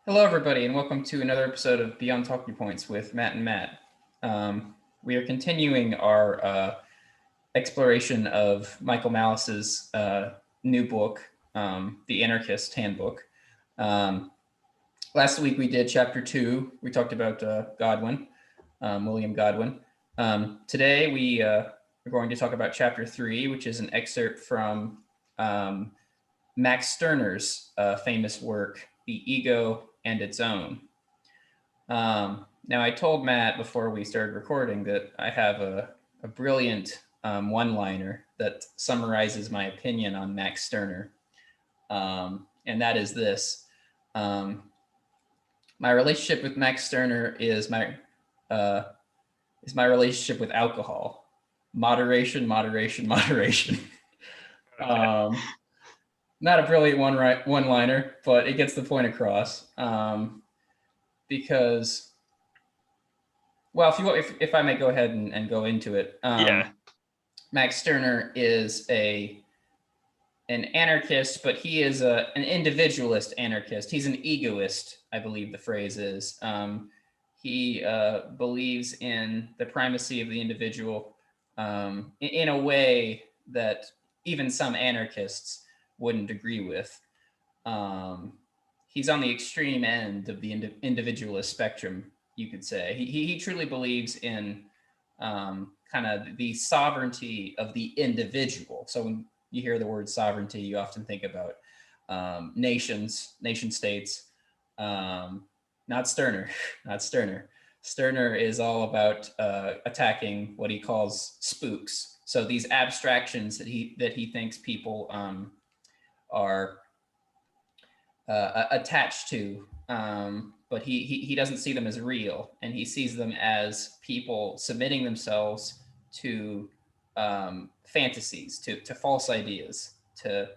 Hello, everybody, and welcome to another episode of Beyond Talking Points with Matt and Matt. We are continuing our exploration of Michael Malice's new book, The Anarchist Handbook. Last week we did chapter 2. We talked about Godwin, William Godwin. Today we are going to talk about chapter 3, which is an excerpt from Max Stirner's famous work, The Ego and Its Own. Now, I told Matt before we started recording that I have a brilliant one-liner that summarizes my opinion on Max Stirner, and that is this. My relationship with Max Stirner is my relationship with alcohol. Moderation, moderation, moderation. Not a brilliant one-liner, but it gets the point across. Because, well, if I may go ahead and go into it. Max Stirner is an anarchist, but he is an individualist anarchist. He's an egoist, I believe the phrase is. He believes in the primacy of the individual in a way that even some anarchists wouldn't agree with. He's on the extreme end of the individualist spectrum, you could say. He truly believes in kind of the sovereignty of the individual. So when you hear the word sovereignty, you often think about nation states. Not Stirner, not Stirner. Stirner is all about attacking what he calls spooks. So these abstractions that he thinks people are attached to, but he doesn't see them as real, and he sees them as people submitting themselves to fantasies, to false ideas, to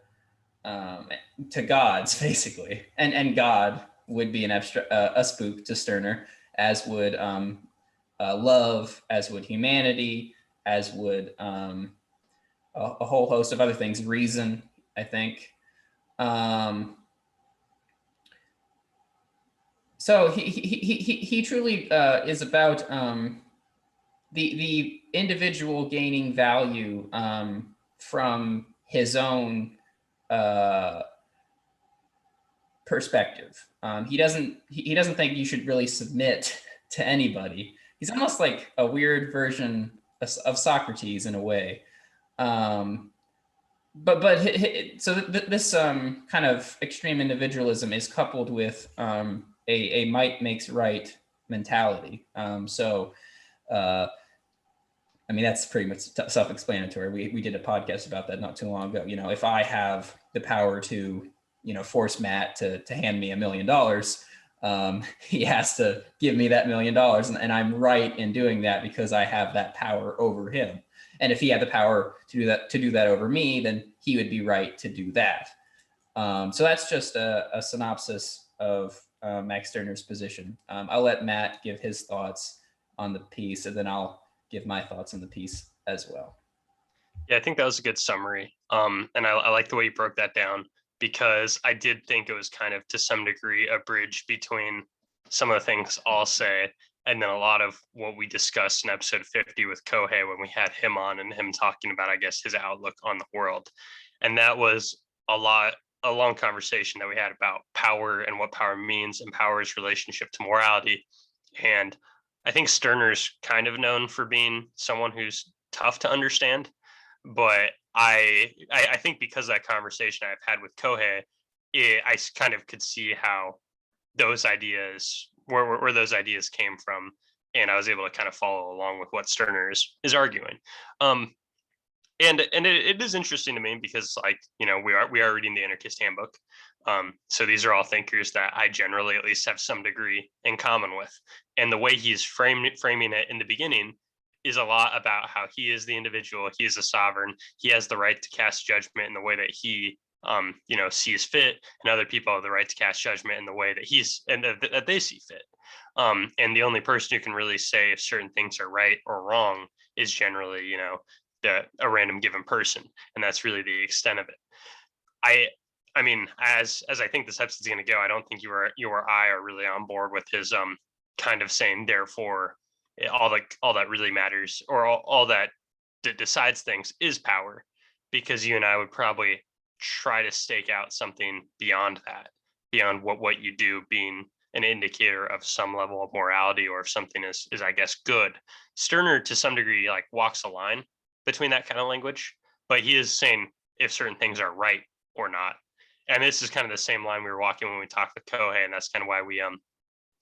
gods, basically. And God would be a spook to Stirner, as would love, as would humanity, as would a whole host of other things, reason, I think. So he truly is about the individual gaining value from his own perspective. He doesn't think you should really submit to anybody. He's almost like a weird version of Socrates in a way. This kind of extreme individualism is coupled with a might makes right mentality. I mean, that's pretty much self-explanatory. We did a podcast about that not too long ago. You know, if I have the power to, force Matt to hand me $1 million, he has to give me that $1 million, and I'm right in doing that because I have that power over him. And if he had the power to do that over me, then he would be right to do that. So that's just a synopsis of Max Stirner's position. I'll let Matt give his thoughts on the piece, and then I'll give my thoughts on the piece as well. Yeah, I think that was a good summary. And I like the way you broke that down, because I did think it was kind of, to some degree, a bridge between some of the things I'll say and then a lot of what we discussed in episode 50 with Kohei when we had him on, and him talking about, I guess, his outlook on the world. And that was a long conversation that we had about power and what power means and power's relationship to morality. And I think Stirner's kind of known for being someone who's tough to understand, but I think because of that conversation I've had with Kohei, I kind of could see how those ideas, where those ideas came from, and I was able to kind of follow along with what Stirner is arguing. And it is interesting to me because, like, we are reading the Anarchist Handbook. So these are all thinkers that I generally at least have some degree in common with. And the way he's framing it in the beginning is a lot about how he is the individual, he is a sovereign, he has the right to cast judgment in the way that he sees fit, and other people have the right to cast judgment in the way that that they see fit. And the only person who can really say if certain things are right or wrong is generally, a random given person, and that's really the extent of it. I mean, as I think this episode's going to go, I don't think you or I are really on board with his kind of saying, therefore, all that really matters, or all that decides things is power, because you and I would probably try to stake out something beyond that, beyond what you do being an indicator of some level of morality, or if something is I guess good. Stirner to some degree like walks a line between that kind of language, but he is saying if certain things are right or not. And this is kind of the same line we were walking when we talked with Kohei, and that's kind of why we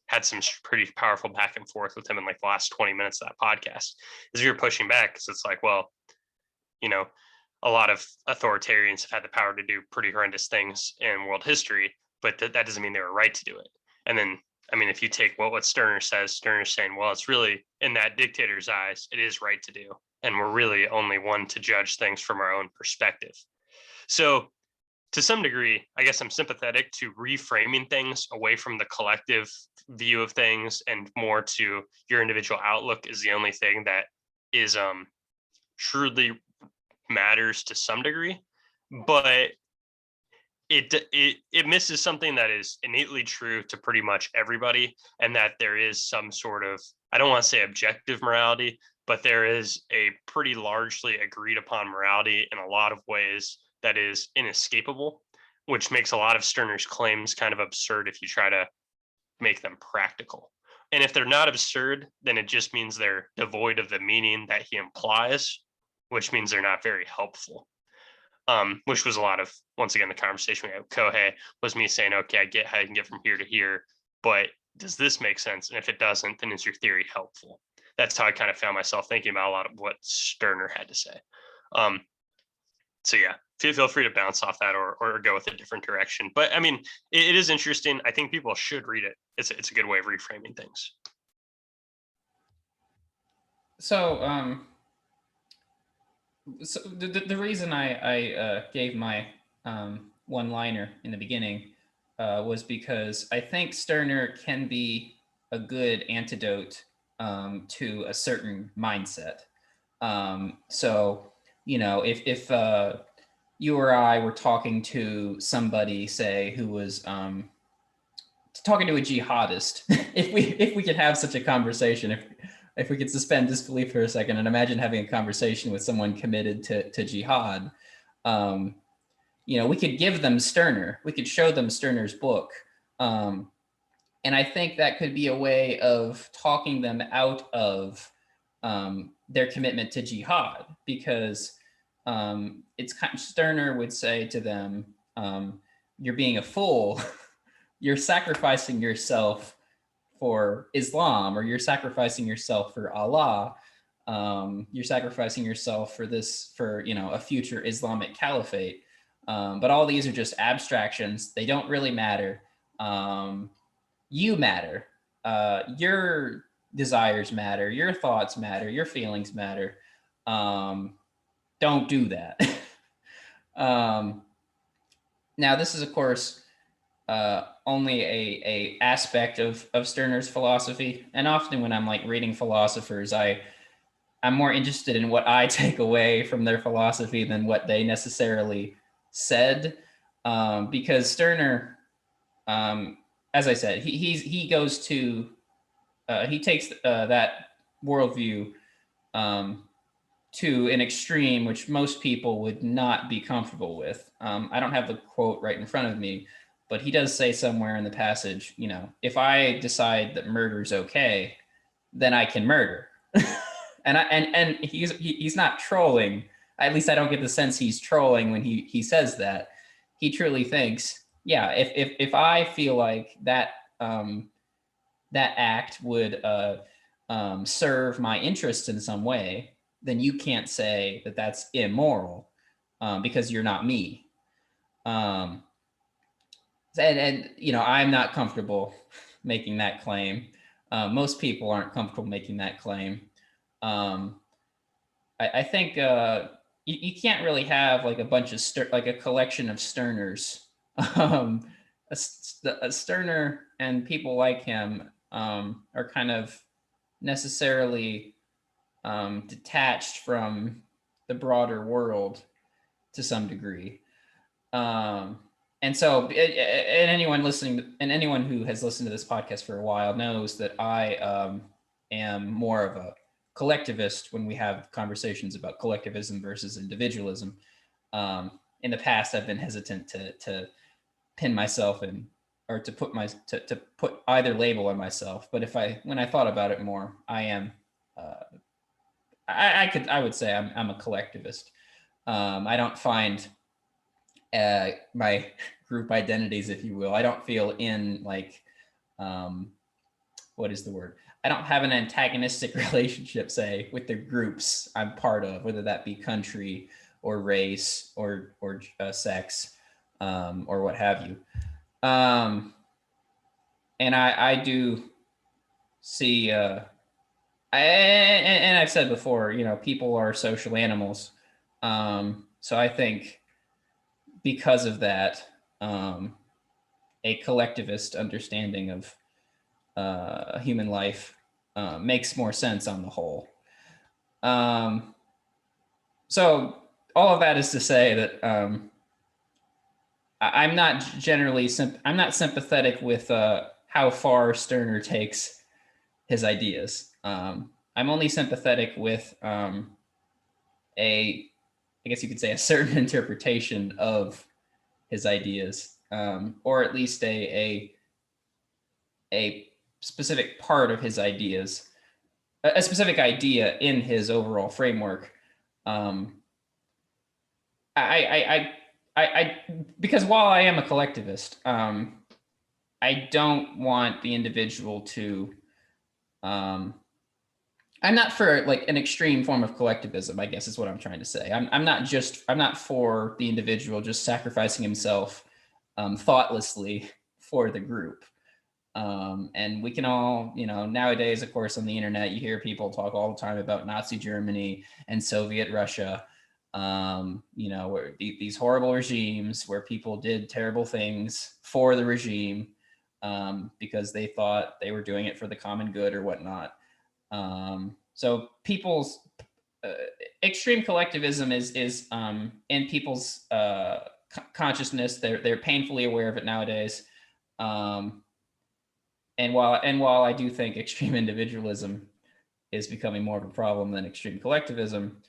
had some pretty powerful back and forth with him in like the last 20 minutes of that podcast. Is we were pushing back because it's like, well, you know, a lot of authoritarians have had the power to do pretty horrendous things in world history, but that doesn't mean they were right to do it. And then, I mean, if you take what Stirner says, Stirner's saying, well, it's really in that dictator's eyes, it is right to do. And we're really only one to judge things from our own perspective. So to some degree, I guess I'm sympathetic to reframing things away from the collective view of things and more to your individual outlook is the only thing that is truly matters to some degree. But it misses something that is innately true to pretty much everybody, and that there is some sort of, I don't want to say objective morality, but there is a pretty largely agreed upon morality in a lot of ways that is inescapable, which makes a lot of Stirner's claims kind of absurd if you try to make them practical. And if they're not absurd, then it just means they're devoid of the meaning that he implies, which means they're not very helpful. Which was a lot of, once again, the conversation we had with Kohei was me saying, okay, I get how you can get from here to here, but does this make sense? And if it doesn't, then is your theory helpful? That's how I kind of found myself thinking about a lot of what Stirner had to say. So yeah, feel free to bounce off that or go with a different direction. But I mean, it is interesting. I think people should read it. It's a good way of reframing things. So, so the reason I gave my one-liner in the beginning was because I think Stirner can be a good antidote to a certain mindset. So, you know, if you or I were talking to somebody, say, who was talking to a jihadist, if we could have such a conversation, if we could suspend disbelief for a second and imagine having a conversation with someone committed to jihad, you know, we could give them Stirner, we could show them Stirner's book. And I think that could be a way of talking them out of their commitment to jihad, because it's kind of, Stirner would say to them, you're being a fool. You're sacrificing yourself for Islam, or you're sacrificing yourself for Allah. You're sacrificing yourself for this, for, you know, a future Islamic caliphate. But all these are just abstractions. They don't really matter. You matter. Your desires matter. Your thoughts matter. Your feelings matter. Don't do that. Now, this is, of course, only a aspect of Stirner's philosophy. And often when I'm like reading philosophers, I'm more interested in what I take away from their philosophy than what they necessarily said. Because Stirner, as I said, he goes to, he takes that worldview to an extreme which most people would not be comfortable with. I don't have the quote right in front of me, but he does say somewhere in the passage, you know, if I decide that murder is okay, then I can murder. and he's not trolling. At least I don't get the sense he's trolling when he says that. He truly thinks, yeah, if I feel like that that act would serve my interests in some way, then you can't say that that's immoral because you're not me. And you know, I'm not comfortable making that claim. Most people aren't comfortable making that claim. I think you can't really have like a bunch of like a collection of Stirners. A Stirner and people like him are kind of necessarily detached from the broader world to some degree. and so, and anyone listening, and anyone who has listened to this podcast for a while knows that I am more of a collectivist when we have conversations about collectivism versus individualism. In the past, I've been hesitant to pin myself in, or to put either label on myself. But when I thought about it more, I am. I would say I'm a collectivist. I don't find my group identities, if you will. I don't feel in like, what is the word? I don't have an antagonistic relationship, say, with the groups I'm part of, whether that be country or race or sex, or what have you. And I do see, and I've said before, people are social animals. So I think because of that, a collectivist understanding of human life makes more sense on the whole. So all of that is to say that I'm not I'm not sympathetic with how far Stirner takes his ideas. I'm only sympathetic with I guess you could say, a certain interpretation of his ideas, or at least a specific part of his ideas, a specific idea in his overall framework. I because while I am a collectivist, I don't want the individual to. I'm not for like an extreme form of collectivism, I guess is what I'm trying to say. I'm not for the individual just sacrificing himself thoughtlessly for the group. And we can all, nowadays, of course, on the internet, you hear people talk all the time about Nazi Germany and Soviet Russia, where these horrible regimes where people did terrible things for the regime because they thought they were doing it for the common good or whatnot. So people's extreme collectivism is in people's consciousness. They're painfully aware of it nowadays. And while I do think extreme individualism is becoming more of a problem than extreme collectivism,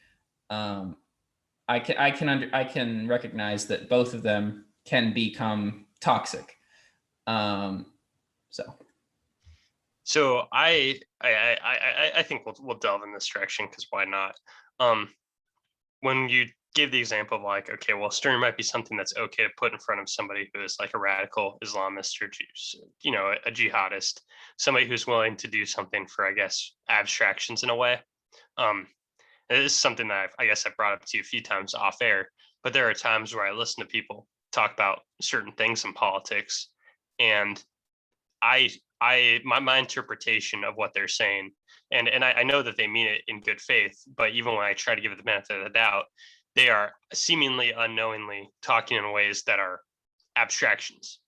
I can recognize that both of them can become toxic. So I think we'll delve in this direction, because why not? When you give the example of like, okay, well, Stirner might be something that's okay to put in front of somebody who is like a radical Islamist or a jihadist, somebody who's willing to do something for, I guess, abstractions in a way. It is something that I guess I've brought up to you a few times off air, but there are times where I listen to people talk about certain things in politics, and my interpretation of what they're saying, and I know that they mean it in good faith, but even when I try to give it the benefit of the doubt, they are seemingly unknowingly talking in ways that are abstractions.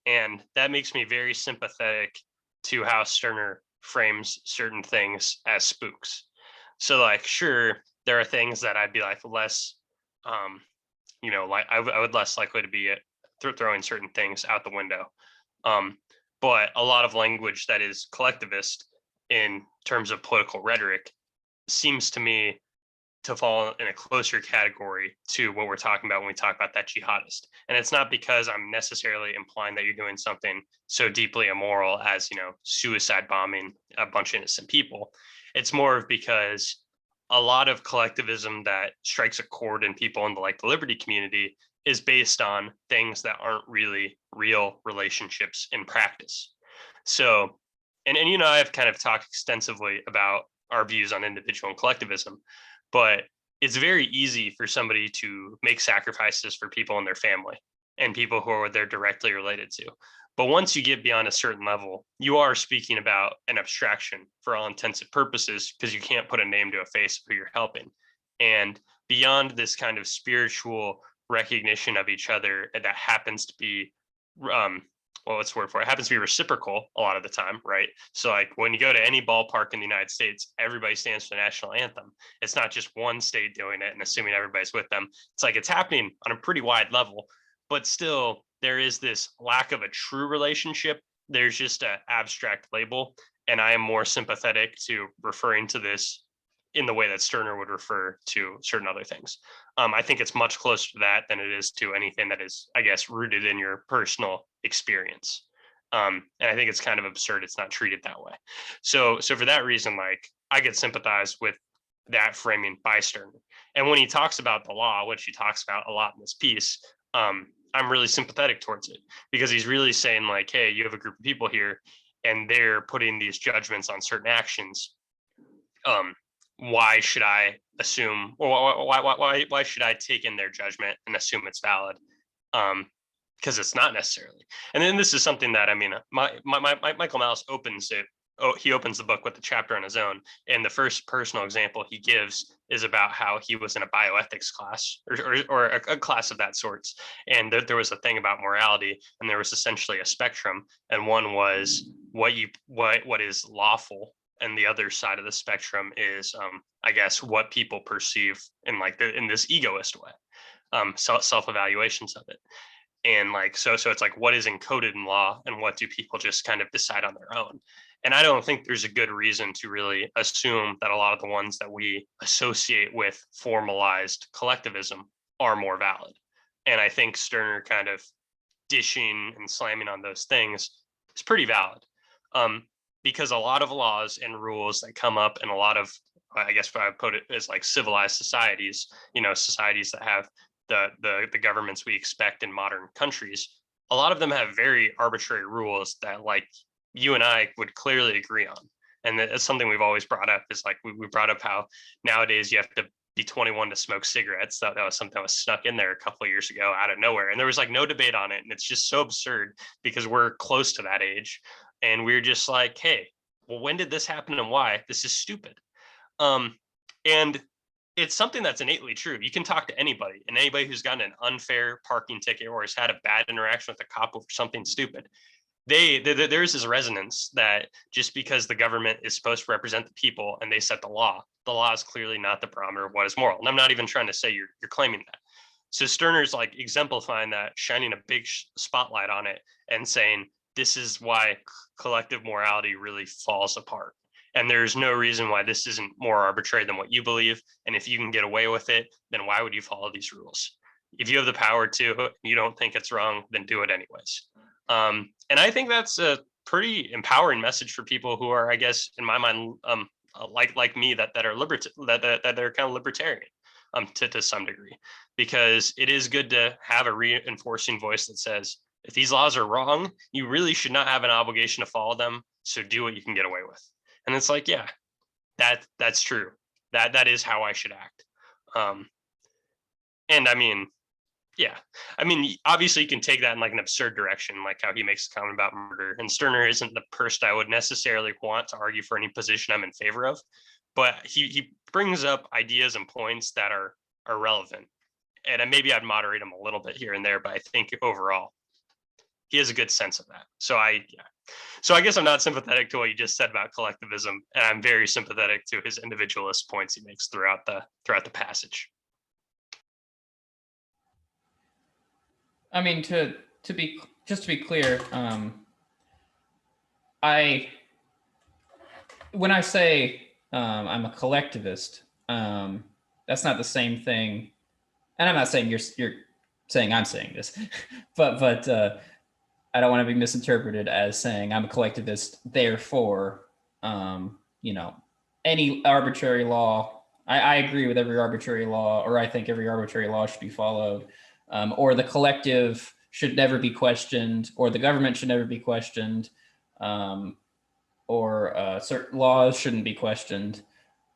And that makes me very sympathetic to how Stirner frames certain things as spooks. So like, sure, there are things that I'd be like less, like I would less likely to be throwing certain things out the window. But a lot of language that is collectivist in terms of political rhetoric seems to me to fall in a closer category to what we're talking about when we talk about that jihadist. And it's not because I'm necessarily implying that you're doing something so deeply immoral as, suicide bombing a bunch of innocent people. It's more of because a lot of collectivism that strikes a chord in people in the liberty community is based on things that aren't really real relationships in practice. So, and I've kind of talked extensively about our views on individual and collectivism, but it's very easy for somebody to make sacrifices for people in their family and people who they're directly related to. But once you get beyond a certain level, you are speaking about an abstraction for all intents and purposes, because you can't put a name to a face of who you're helping. And beyond this kind of spiritual recognition of each other that happens to be what's the word for it? It happens to be reciprocal a lot of the time, right? So like when you go to any ballpark in the United States, everybody stands for the national anthem. It's not just one state doing it and assuming everybody's with them. It's like it's happening on a pretty wide level, but still there is this lack of a true relationship. There's just an abstract label. And I am more sympathetic to referring to this in the way that Stirner would refer to certain other things. I think it's much closer to that than it is to anything that is, I guess, rooted in your personal experience. And I think it's kind of absurd it's not treated that way. So for that reason, like, I could sympathize with that framing by Stirner. And when he talks about the law, which he talks about a lot in this piece, I'm really sympathetic towards it, because he's really saying, like, hey, you have a group of people here and they're putting these judgments on certain actions. Why should I assume, or why should I take in their judgment and assume it's valid? Because it's not necessarily. And then this is something that, I mean, Michael Malice opens it. Oh, he opens the book with the chapter on his own. And the first personal example he gives is about how he was in a bioethics class, or a class of that sorts. And there was a thing about morality, and there was essentially a spectrum. And one was what is lawful, and the other side of the spectrum is, I guess, what people perceive in in this egoist way, self-evaluations of it. And like, so it's like, what is encoded in law and what do people just kind of decide on their own? And I don't think there's a good reason to really assume that a lot of the ones that we associate with formalized collectivism are more valid. And I think Stirner kind of dishing and slamming on those things is pretty valid. Because a lot of laws and rules that come up in a lot of, I guess what I put it as, like, civilized societies, societies that have the governments we expect in modern countries, a lot of them have very arbitrary rules that, like, you and I would clearly agree on. And that's something we've always brought up, is like, we brought up how nowadays you have to be 21 to smoke cigarettes. That was something that was snuck in there a couple of years ago out of nowhere. And there was like no debate on it. And it's just so absurd because we're close to that age. And we're just like, hey, well, when did this happen and why? This is stupid. And it's something that's innately true. You can talk to anybody, and anybody who's gotten an unfair parking ticket or has had a bad interaction with a cop over something stupid, there's this resonance that just because the government is supposed to represent the people and they set the law is clearly not the barometer of what is moral. And I'm not even trying to say you're claiming that. So Stirner's like exemplifying that, shining a big spotlight on it and saying, this is why collective morality really falls apart. And there's no reason why this isn't more arbitrary than what you believe. And if you can get away with it, then why would you follow these rules? If you have the power to, and you don't think it's wrong, then do it anyways. And I think that's a pretty empowering message for people who are, I guess, in my mind, like me, that are that they're kind of libertarian, to some degree, because it is good to have a reinforcing voice that says, if these laws are wrong, you really should not have an obligation to follow them. So do what you can get away with. And it's like, yeah, that's true. That is how I should act. And I mean, yeah, I mean, obviously you can take that in like an absurd direction, like how he makes a comment about murder. And Stirner isn't the person I would necessarily want to argue for any position I'm in favor of, but he brings up ideas and points that are relevant. And maybe I'd moderate him a little bit here and there, but I think overall he has a good sense of that. So I guess I'm not sympathetic to what you just said about collectivism, and I'm very sympathetic to his individualist points he makes throughout the passage. I mean, to be clear, when I say I'm a collectivist, that's not the same thing. And I'm not saying you're saying I'm saying this, but I don't want to be misinterpreted as saying I'm a collectivist, therefore, any arbitrary law. I agree with every arbitrary law, or I think every arbitrary law should be followed, or the collective should never be questioned, or the government should never be questioned, or certain laws shouldn't be questioned.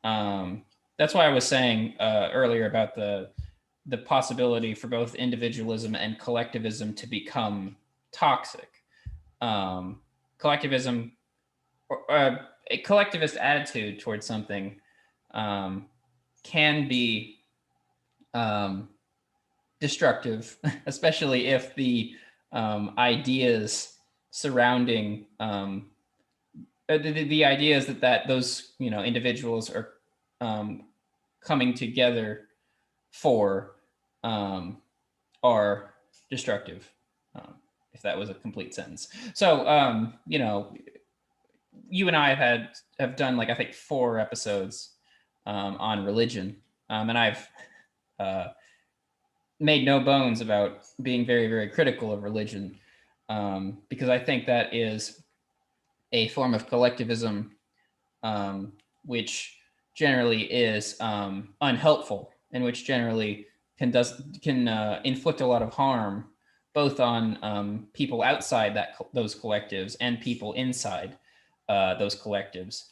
That's why I was saying earlier about the possibility for both individualism and collectivism to become toxic. Collectivism, or a collectivist attitude towards something, can be destructive, especially if the ideas surrounding the ideas that those individuals are coming together for are destructive. if that was a complete sentence. So, you know, you and I have done like, I think 4 episodes on religion, and I've made no bones about being very, very critical of religion, because I think that is a form of collectivism, which generally is unhelpful, and which generally can inflict a lot of harm, both on people outside those collectives and people inside those collectives.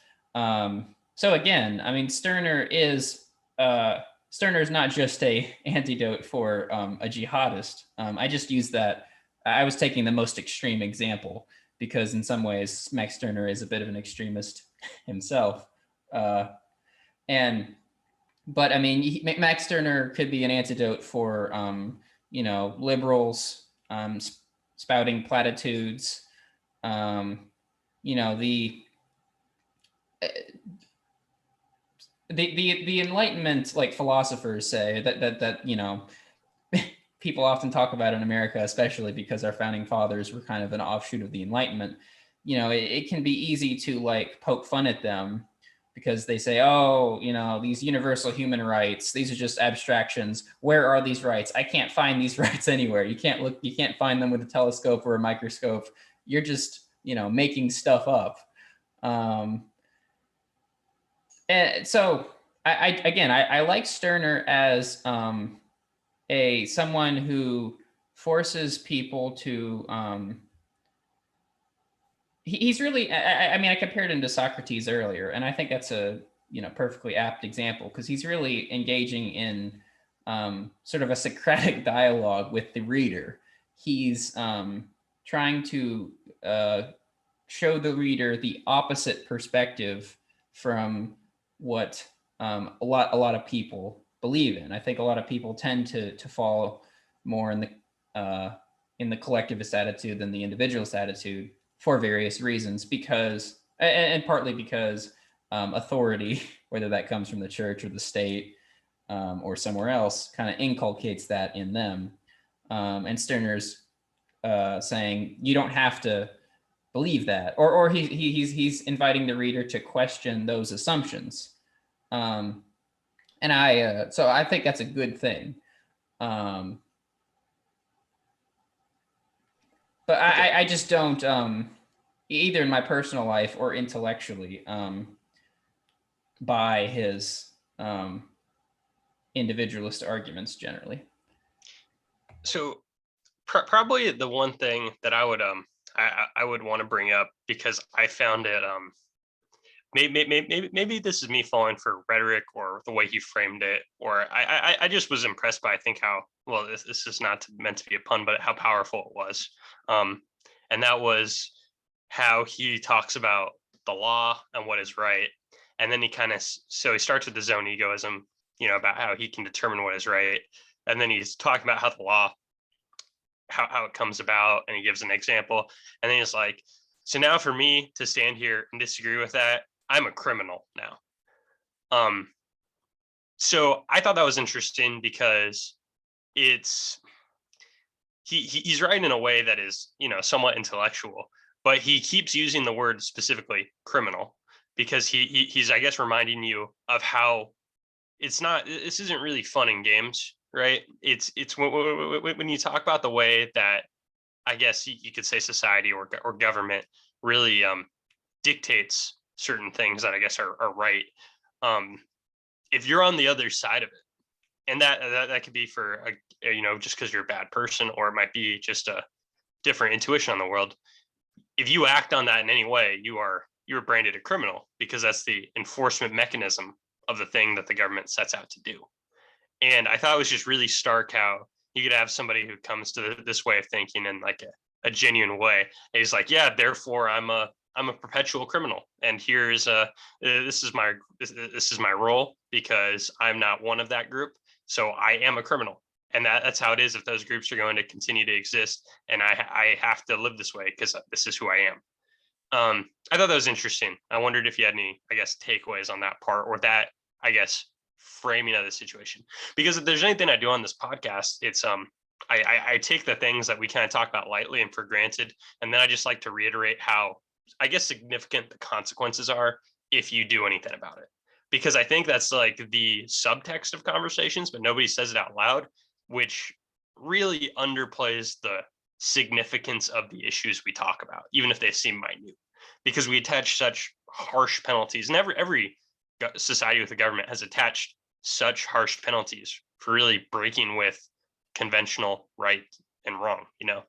So again, I mean, Stirner is not just a antidote for a jihadist. I just used that. I was taking the most extreme example because in some ways Max Stirner is a bit of an extremist himself. But I mean, Max Stirner could be an antidote for you know, liberals spouting platitudes. You know, the Enlightenment, like philosophers say that you know, people often talk about in America, especially because our founding fathers were kind of an offshoot of the Enlightenment. You know, it can be easy to like poke fun at them because they say, oh, you know, these universal human rights, these are just abstractions. Where are these rights? I can't find these rights anywhere. You can't find them with a telescope or a microscope. You're just, you know, making stuff up. And so I like Stirner as someone who forces people to he's really I mean, I compared him to Socrates earlier, and I think that's a, you know, perfectly apt example, because he's really engaging in sort of a Socratic dialogue with the reader. He's trying to show the reader the opposite perspective from what a lot of people believe in. I think a lot of people tend to fall more in the collectivist attitude than the individualist attitude for various reasons, because and partly because authority, whether that comes from the church or the state or somewhere else, kind of inculcates that in them. And Stirner's saying you don't have to believe that, or he's inviting the reader to question those assumptions. And so I think that's a good thing. But Okay. I just don't, either in my personal life or intellectually, buy his individualist arguments generally. So probably the one thing that I would want to bring up, because I found it maybe this is me falling for rhetoric or the way he framed it, or I just was impressed by, I think, how well, this is not meant to be a pun, but how powerful it was. And that was how he talks about the law and what is right. And then he starts with his own egoism, you know, about how he can determine what is right. And then he's talking about how the law, how it comes about, and he gives an example. And then he's like, so now for me to stand here and disagree with that, I'm a criminal now. So I thought that was interesting, because he's writing in a way that is, you know, somewhat intellectual, but he keeps using the word specifically criminal, because he's, I guess, reminding you of how this isn't really fun and games, right? It's when you talk about the way that, I guess you could say, society or government really dictates certain things that I guess are right. If you're on the other side of it, and that could be for you know, just because you're a bad person, or it might be just a different intuition on the world. If you act on that in any way, you're branded a criminal, because that's the enforcement mechanism of the thing that the government sets out to do. And I thought it was just really stark how you could have somebody who comes to this way of thinking in like a genuine way. And he's like, yeah, therefore I'm a perpetual criminal, and here's this is my role, because I'm not one of that group, so I am a criminal. And that's how it is if those groups are going to continue to exist, and I have to live this way because this is who I am. I thought that was interesting. I wondered if you had any, I guess, takeaways on that part, or that, I guess, framing of the situation. Because if there's anything I do on this podcast, it's I take the things that we kind of talk about lightly and for granted, and then I just like to reiterate how, I guess, significant the consequences are if you do anything about it. Because I think that's like the subtext of conversations, but nobody says it out loud, which really underplays the significance of the issues we talk about, even if they seem minute, because we attach such harsh penalties, and every society with a government has attached such harsh penalties for really breaking with conventional right and wrong, you know.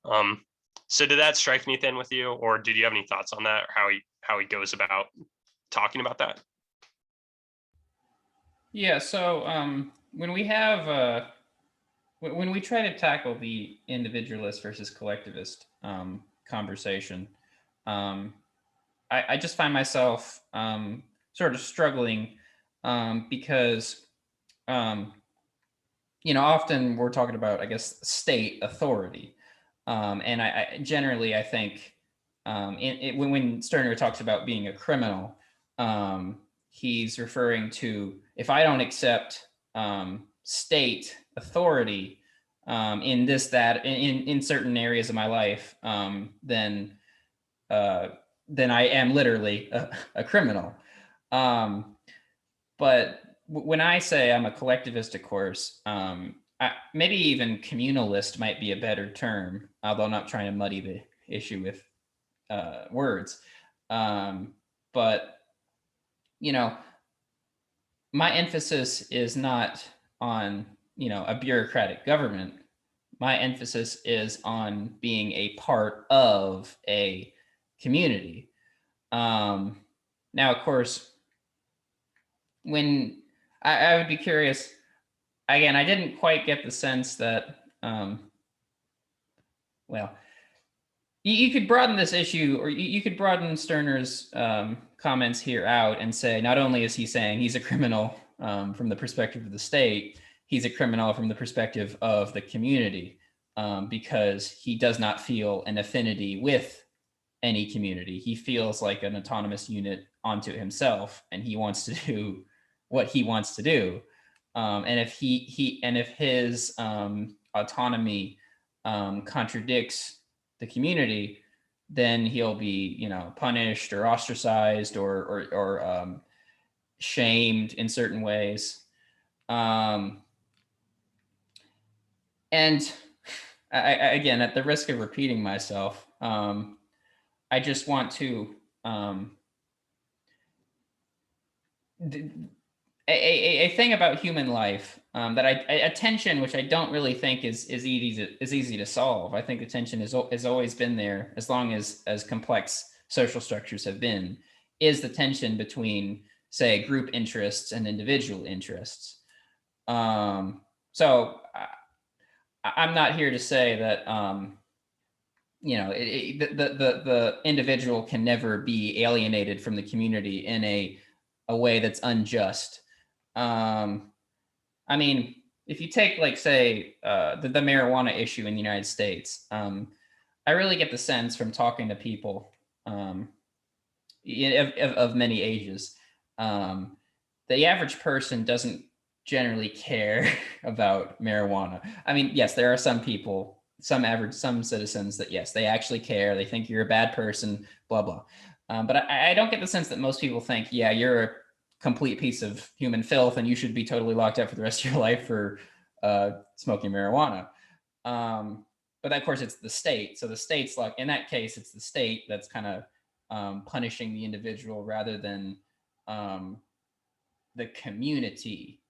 um so did that strike anything with you, or did you have any thoughts on that, or how he goes about talking about that? Yeah. So when we have when we try to tackle the individualist versus collectivist conversation, um, I just find myself sort of struggling because um, often we're talking about, I guess, state authority, and I generally I think when Stirner talks about being a criminal, he's referring to, if I don't accept state authority in this that in certain areas of my life, uh, then I am literally a criminal. Um, but when I say I'm a collectivist, of course, maybe even communalist might be a better term, although I'm not trying to muddy the issue with words. Um, but, you know, my emphasis is not on, a bureaucratic government. My emphasis is on being a part of a community. Um, Now, of course, when I would be curious, again, I didn't quite get the sense that, well, you could broaden this issue, or you could broaden Stirner's comments here out and say, not only is he saying he's a criminal from the perspective of the state, he's a criminal from the perspective of the community, because he does not feel an affinity with any community. He feels like an autonomous unit onto himself, and he wants to do what he wants to do. And if his autonomy contradicts the community, then he'll be, punished or ostracized or shamed in certain ways. Um, and again, at the risk of repeating myself, I just want to a thing about human life, that a tension which I don't really think is easy to solve. I think the tension has always been there as long as complex social structures have been, is the tension between, say, group interests and individual interests. So I'm not here to say that the individual can never be alienated from the community in a way that's unjust. I mean, if you take, like, say, the marijuana issue in the United States, I really get the sense from talking to people of many ages, um, the average person doesn't generally care about marijuana. I mean, yes, there are some people, some citizens that, yes, they actually care. They think you're a bad person, blah, blah. But I don't get the sense that most people think, yeah, you're a complete piece of human filth and you should be totally locked up for the rest of your life for smoking marijuana. But of course, it's the state. So the state's, like, in that case, it's the state that's kind of punishing the individual rather than um, the community.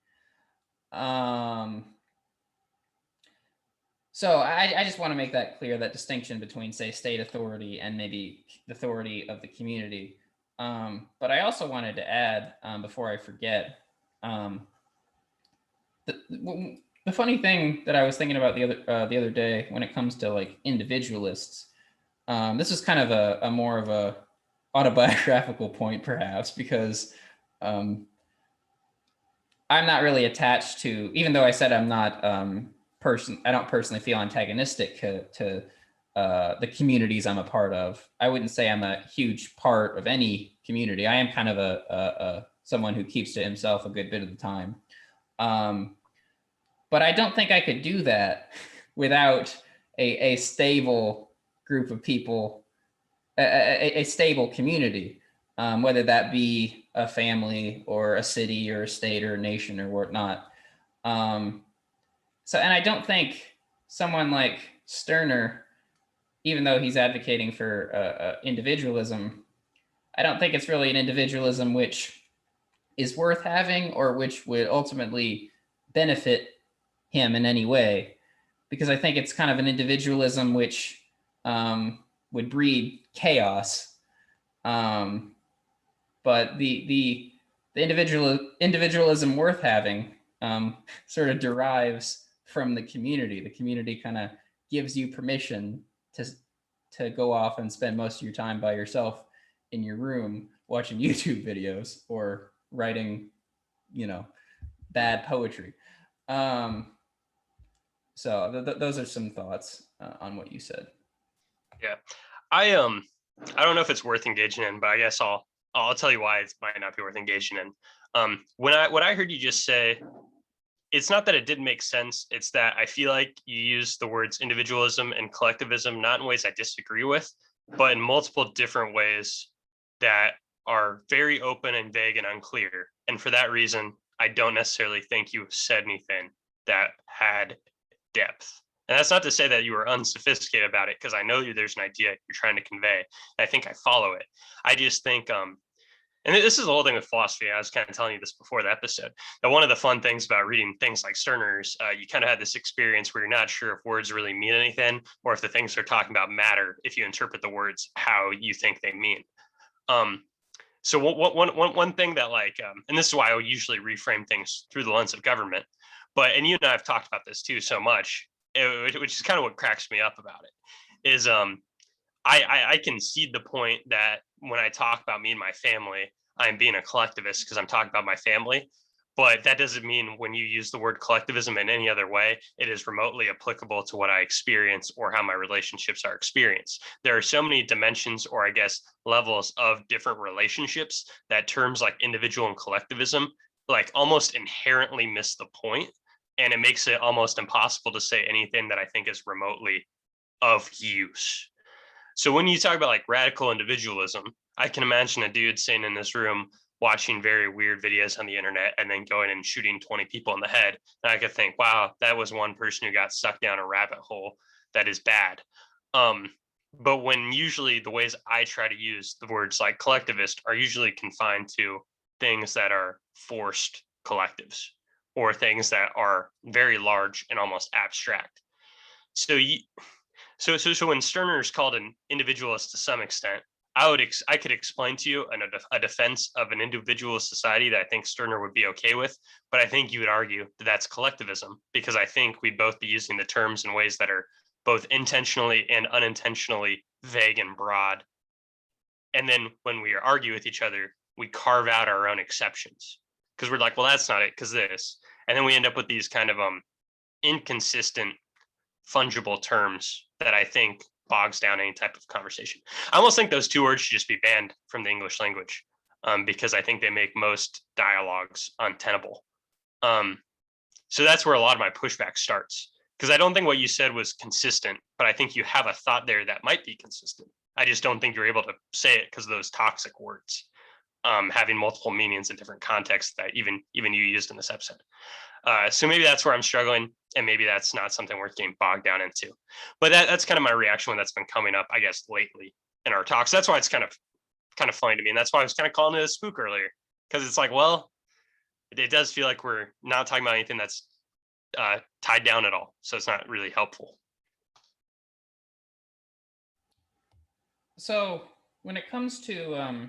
Um, so I just want to make that clear, that distinction between, say, state authority and maybe the authority of the community. But I also wanted to add, before I forget, the funny thing that I was thinking about the other day when it comes to, like, individualists. This is kind of a more of a autobiographical point, perhaps, because I'm not really attached to, even though I said I'm not I don't personally feel antagonistic to the communities I'm a part of. I wouldn't say I'm a huge part of any community. I am kind of a someone who keeps to himself a good bit of the time. But I don't think I could do that without a stable group of people, a stable community, whether that be a family or a city or a state or a nation or whatnot. So, and I don't think someone like Stirner, even though he's advocating for individualism, I don't think it's really an individualism which is worth having or which would ultimately benefit him in any way, because I think it's kind of an individualism which would breed chaos. But the individualism worth having sort of derives from the community. The community kind of gives you permission to go off and spend most of your time by yourself in your room watching YouTube videos or writing, bad poetry. So those are some thoughts on what you said. Yeah, I don't know if it's worth engaging in, but I guess I'll tell you why it might not be worth engaging in. What I heard you just say, it's not that it didn't make sense. It's that I feel like you use the words individualism and collectivism not in ways I disagree with, but in multiple different ways that are very open and vague and unclear. And for that reason, I don't necessarily think you said anything that had depth. And that's not to say that you were unsophisticated about it, because I know there's an idea you're trying to convey. And I think I follow it. I just think, and this is the whole thing with philosophy. I was kind of telling you this before the episode, that one of the fun things about reading things like Stirner's, you kind of had this experience where you're not sure if words really mean anything, or if the things they're talking about matter if you interpret the words how you think they mean. So one thing that and this is why I would usually reframe things through the lens of government, and you and I have talked about this too so much, which is kind of what cracks me up about it, is I concede the point that when I talk about me and my family, I'm being a collectivist because I'm talking about my family. But that doesn't mean when you use the word collectivism in any other way, it is remotely applicable to what I experience or how my relationships are experienced. There are so many dimensions, or I guess levels of different relationships, that terms like individual and collectivism almost inherently miss the point. And it makes it almost impossible to say anything that I think is remotely of use. So when you talk about radical individualism, I can imagine a dude sitting in this room watching very weird videos on the internet and then going and shooting 20 people in the head. And I could think, wow, that was one person who got sucked down a rabbit hole. That is bad. But when usually the ways I try to use the words like collectivist are usually confined to things that are forced collectives or things that are very large and almost abstract. So when Stirner is called an individualist to some extent, I could explain to you a defense of an individualist society that I think Stirner would be okay with, but I think you would argue that that's collectivism, because I think we'd both be using the terms in ways that are both intentionally and unintentionally vague and broad. And then when we argue with each other, we carve out our own exceptions because we're like, well, that's not it because this. And then we end up with these kind of inconsistent, fungible terms that I think bogs down any type of conversation. I almost think those two words should just be banned from the English language because I think they make most dialogues untenable. So that's where a lot of my pushback starts, because I don't think what you said was consistent, but I think you have a thought there that might be consistent. I just don't think you're able to say it because of those toxic words, having multiple meanings in different contexts that even you used in this episode. So maybe that's where I'm struggling, and maybe that's not something worth getting bogged down into. But that's kind of my reaction when that's been coming up, I guess, lately in our talks. That's why it's kind of funny to me, and that's why I was kind of calling it a spook earlier, because it's like, well, it does feel like we're not talking about anything that's tied down at all, so it's not really helpful. So when it comes to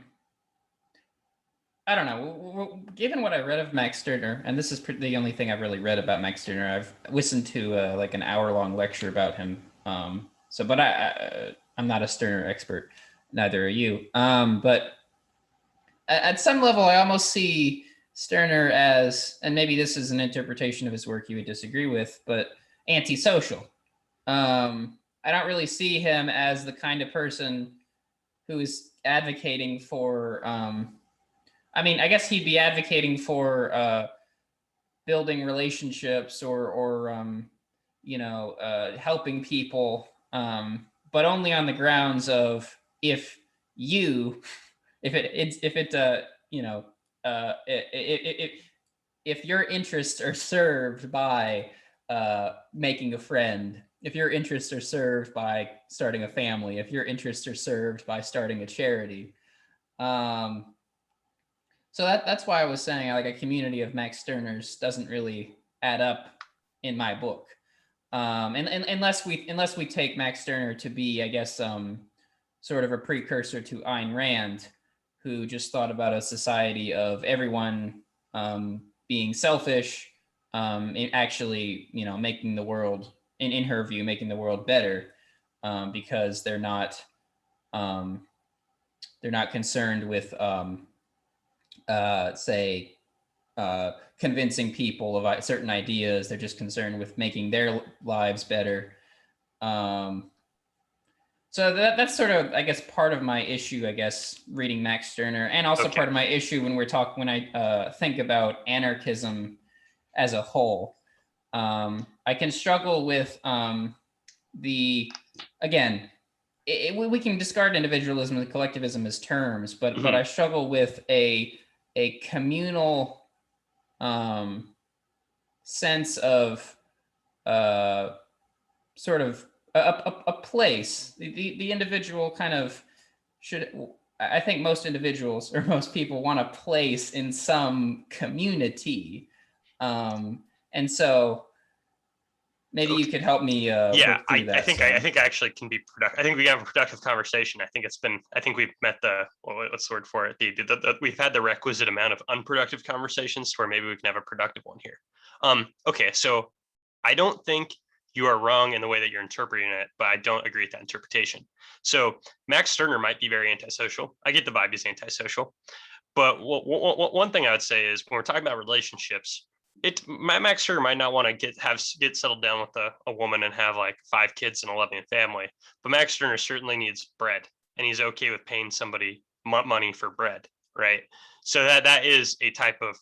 I don't know. Given what I read of Max Stirner, and this is the only thing I've really read about Max Stirner, I've listened to an hour-long lecture about him. But I'm not a Stirner expert. Neither are you. But at some level, I almost see Stirner as, and maybe this is an interpretation of his work you would disagree with, but antisocial. I don't really see him as the kind of person who is advocating for. I guess he'd be advocating for building relationships or helping people, but only on the grounds of if you, if it, it's, if it, if your interests are served by making a friend, if your interests are served by starting a family, if your interests are served by starting a charity. So that's why I was saying like a community of Max Stirners doesn't really add up in my book. And unless we take Max Stirner to be, I guess, sort of a precursor to Ayn Rand, who just thought about a society of everyone being selfish, actually, making the world, in her view, making the world better, because they're not concerned with, say, convincing people of certain ideas. They're just concerned with making their lives better. So that's sort of, I guess, part of my issue, I guess, reading Max Stirner, and also part of my issue when I think about anarchism as a whole. I can struggle with again, we can discard individualism and collectivism as terms, but I struggle with a communal sense of sort of a place. The individual kind of should, I think most individuals or most people want a place in some community. And so maybe you could help me work through that. I think I actually can be productive. I think we have a productive conversation. I think we've met what's the word for it? We've had the requisite amount of unproductive conversations to where maybe we can have a productive one here. Okay, so I don't think you are wrong in the way that you're interpreting it, but I don't agree with that interpretation. So Max Stirner might be very antisocial. I get the vibe he's antisocial. But one thing I would say is when we're talking about relationships, Max Stirner might not want to get settled down with a woman and have like 5 kids and a loving family. But Max Stirner certainly needs bread, and he's okay with paying somebody money for bread, right? So that is a type of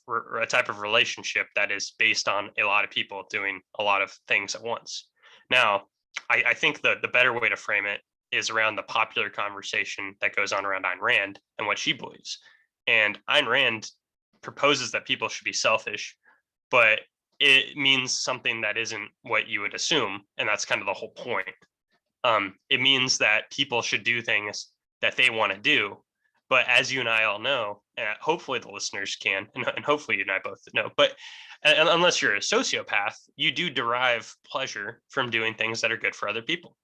relationship that is based on a lot of people doing a lot of things at once. Now, I think the better way to frame it is around the popular conversation that goes on around Ayn Rand and what she believes. And Ayn Rand proposes that people should be selfish, but it means something that isn't what you would assume, and that's kind of the whole point. It means that people should do things that they want to do. But as you and I all know, and hopefully the listeners can, and hopefully you and I both know, but unless you're a sociopath, you do derive pleasure from doing things that are good for other people.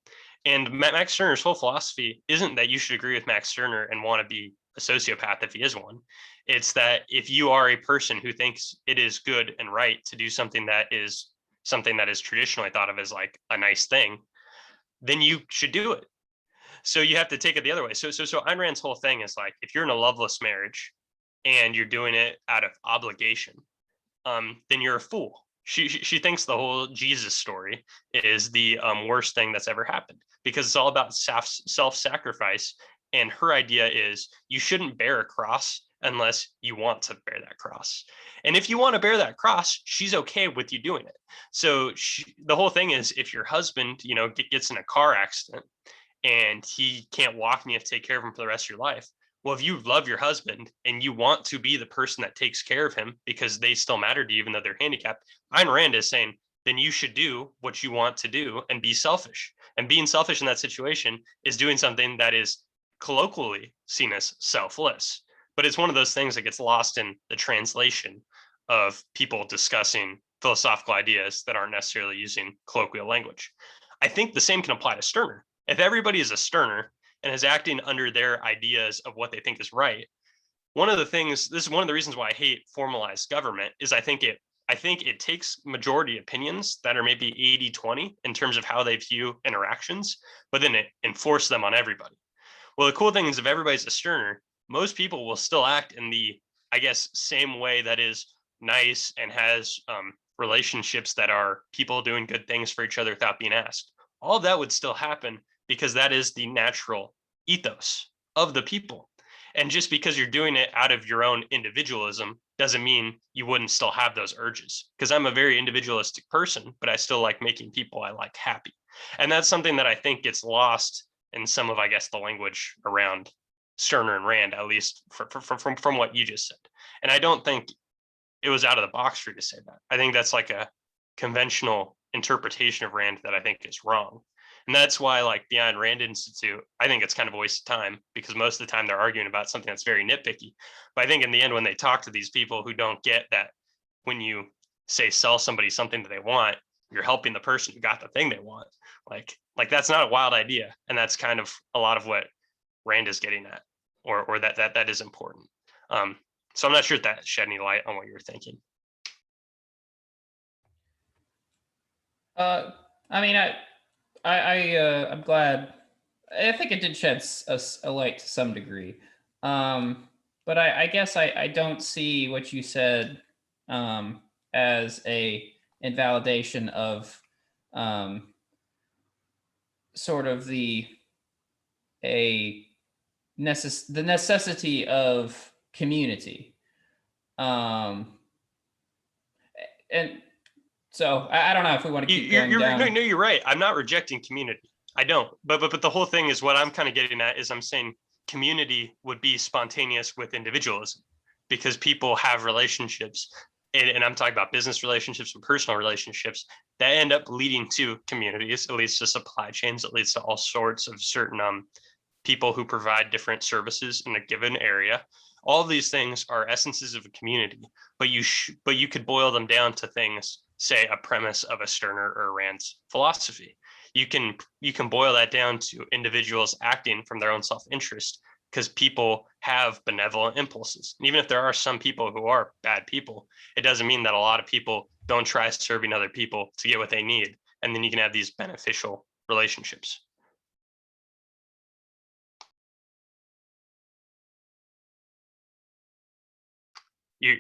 And Max Stirner's whole philosophy isn't that you should agree with Max Stirner and want to be a sociopath if he is one. It's that if you are a person who thinks it is good and right to do something that is traditionally thought of as like a nice thing, then you should do it. So you have to take it the other way. So Ayn Rand's whole thing is like, if you're in a loveless marriage and you're doing it out of obligation, then you're a fool. She thinks the whole Jesus story is the worst thing that's ever happened, because it's all about self-sacrifice. And her idea is you shouldn't bear a cross unless you want to bear that cross. And if you want to bear that cross, she's okay with you doing it. So the whole thing is, if your husband, gets in a car accident and he can't walk and you have to take care of him for the rest of your life. Well, if you love your husband and you want to be the person that takes care of him because they still matter to you, even though they're handicapped, Ayn Rand is saying, then you should do what you want to do and be selfish. And being selfish in that situation is doing something that is colloquially seen as selfless. But it's one of those things that gets lost in the translation of people discussing philosophical ideas that aren't necessarily using colloquial language. I think the same can apply to Stirner. If everybody is a Stirner and is acting under their ideas of what they think is right, this is one of the reasons why I hate formalized government, is I think it takes majority opinions that are maybe 80-20 in terms of how they view interactions, but then it enforces them on everybody. Well, the cool thing is, if everybody's a Stirner, most people will still act in the, I guess, same way that is nice and has relationships that are people doing good things for each other without being asked. All of that would still happen because that is the natural ethos of the people. And just because you're doing it out of your own individualism doesn't mean you wouldn't still have those urges. Because I'm a very individualistic person, but I still like making people I like happy. And that's something that I think gets lost in some of, I guess, the language around Stirner and Rand, at least from what you just said. And I don't think it was out of the box for you to say that. I think that's like a conventional interpretation of Rand that I think is wrong. And that's why, like, the Ayn Rand Institute, I think it's kind of a waste of time, because most of the time they're arguing about something that's very nitpicky. But I think in the end, when they talk to these people who don't get that when you say sell somebody something that they want, you're helping the person who got the thing they want. Like that's not a wild idea. And that's kind of a lot of what Rand is getting at, or that is important. So I'm not sure if that shed any light on what you were thinking. I mean, I'm glad. I think it did shed a light to some degree. But I guess I don't see what you said as a invalidation of sort of the necessity of community. And so I don't know if we want to keep going down. No, you're right. I'm not rejecting community. I don't. But the whole thing is, what I'm kind of getting at is, I'm saying community would be spontaneous with individualism, because people have relationships, and I'm talking about business relationships and personal relationships that end up leading to communities. It leads to supply chains. It leads to all sorts of certain people who provide different services in a given area. All of these things are essences of a community, but you could boil them down to things, say a premise of a Stirner or Rand's philosophy. You can boil that down to individuals acting from their own self-interest, because people have benevolent impulses. And even if there are some people who are bad people, it doesn't mean that a lot of people don't try serving other people to get what they need. And then you can have these beneficial relationships.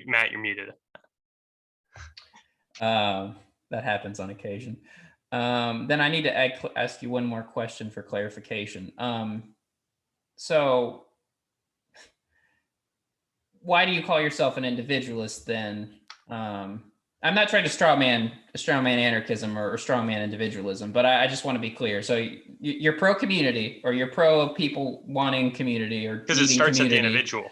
Matt, you're muted. That happens on occasion. Then I need to ask you one more question for clarification. So why do you call yourself an individualist then? I'm not trying to straw man anarchism or straw man individualism, but I just want to be clear. So you're pro community, or you're pro people wanting community, or because it starts community. At the individual.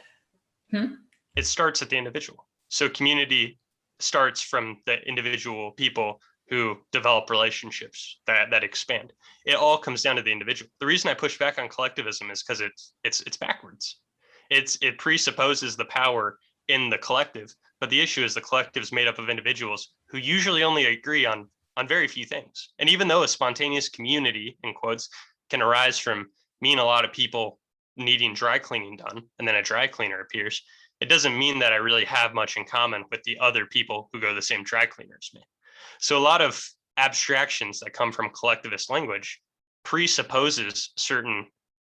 It starts at the individual. So community starts from the individual people who develop relationships that expand. It all comes down to the individual. The reason I push back on collectivism is because it's backwards. It presupposes the power in the collective, but the issue is the collective is made up of individuals who usually only agree on very few things. And even though a spontaneous community, in quotes, can arise from me and a lot of people needing dry cleaning done, and then a dry cleaner appears, it doesn't mean that I really have much in common with the other people who go to the same dry cleaner as me. So a lot of abstractions that come from collectivist language presupposes certain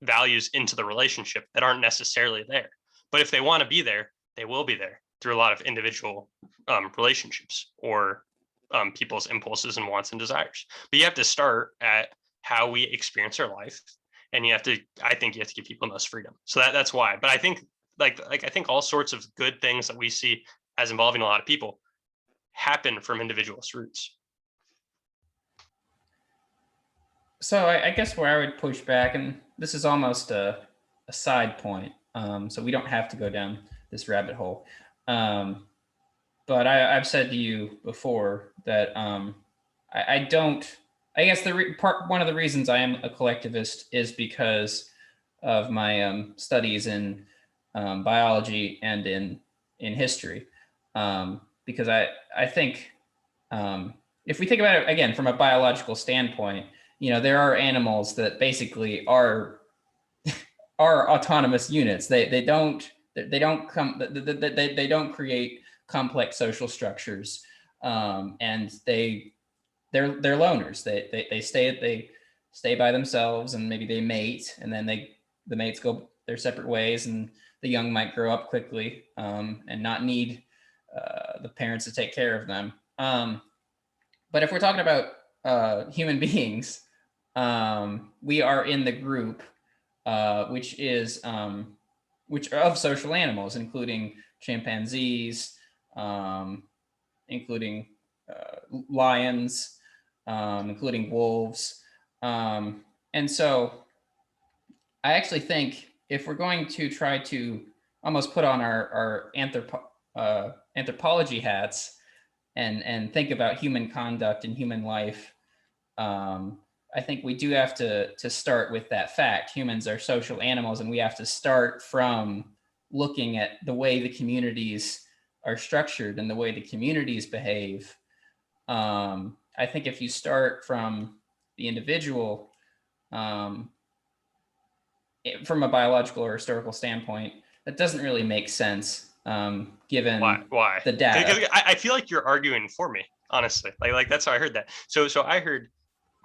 values into the relationship that aren't necessarily there. But if they want to be there, they will be there through a lot of individual relationships, or people's impulses and wants and desires. But you have to start at how we experience our life, and I think you have to give people most freedom. So that's why. But I think I think all sorts of good things that we see as involving a lot of people happen from individualist roots. So I guess where I would push back, and this is almost a side point, so we don't have to go down this rabbit hole. But I've said to you before that I don't. I guess one of the reasons I am a collectivist is because of my studies in biology and in history, because I think if we think about it again from a biological standpoint, there are animals that basically are autonomous units. They don't create complex social structures, and they're loners. They stay by themselves, and maybe they mate, and then the mates go their separate ways, and the young might grow up quickly and not need the parents to take care of them. But if we're talking about human beings, we are in the group, which is which are of social animals, including chimpanzees, including lions, including wolves. And so I actually think if we're going to try to almost put on our anthropology hats and think about human conduct and human life, I think we do have to start with that fact. Humans are social animals, and we have to start from looking at the way the communities are structured and the way the communities behave. I think if you start from the individual, from a biological or historical standpoint, that doesn't really make sense, given Why? the data. I feel like you're arguing for me, honestly. Like that's how I heard that. So I heard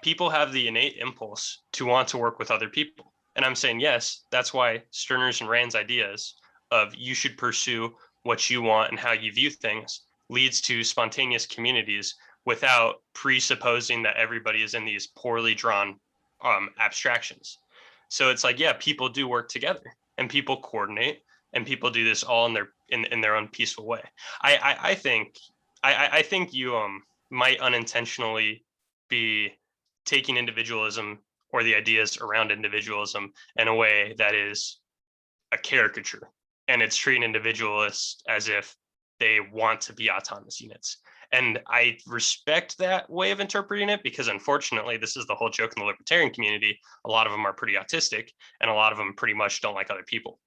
people have the innate impulse to want to work with other people. And I'm saying, yes, that's why Stirner's and Rand's ideas of you should pursue what you want and how you view things leads to spontaneous communities without presupposing that everybody is in these poorly drawn abstractions. So it's like, yeah, people do work together and people coordinate and people do this all in their own peaceful way. I think you might unintentionally be taking individualism or the ideas around individualism in a way that is a caricature, and it's treating individualists as if they want to be autonomous units. And I respect that way of interpreting it, because unfortunately, this is the whole joke in the libertarian community. A lot of them are pretty autistic, and a lot of them pretty much don't like other people.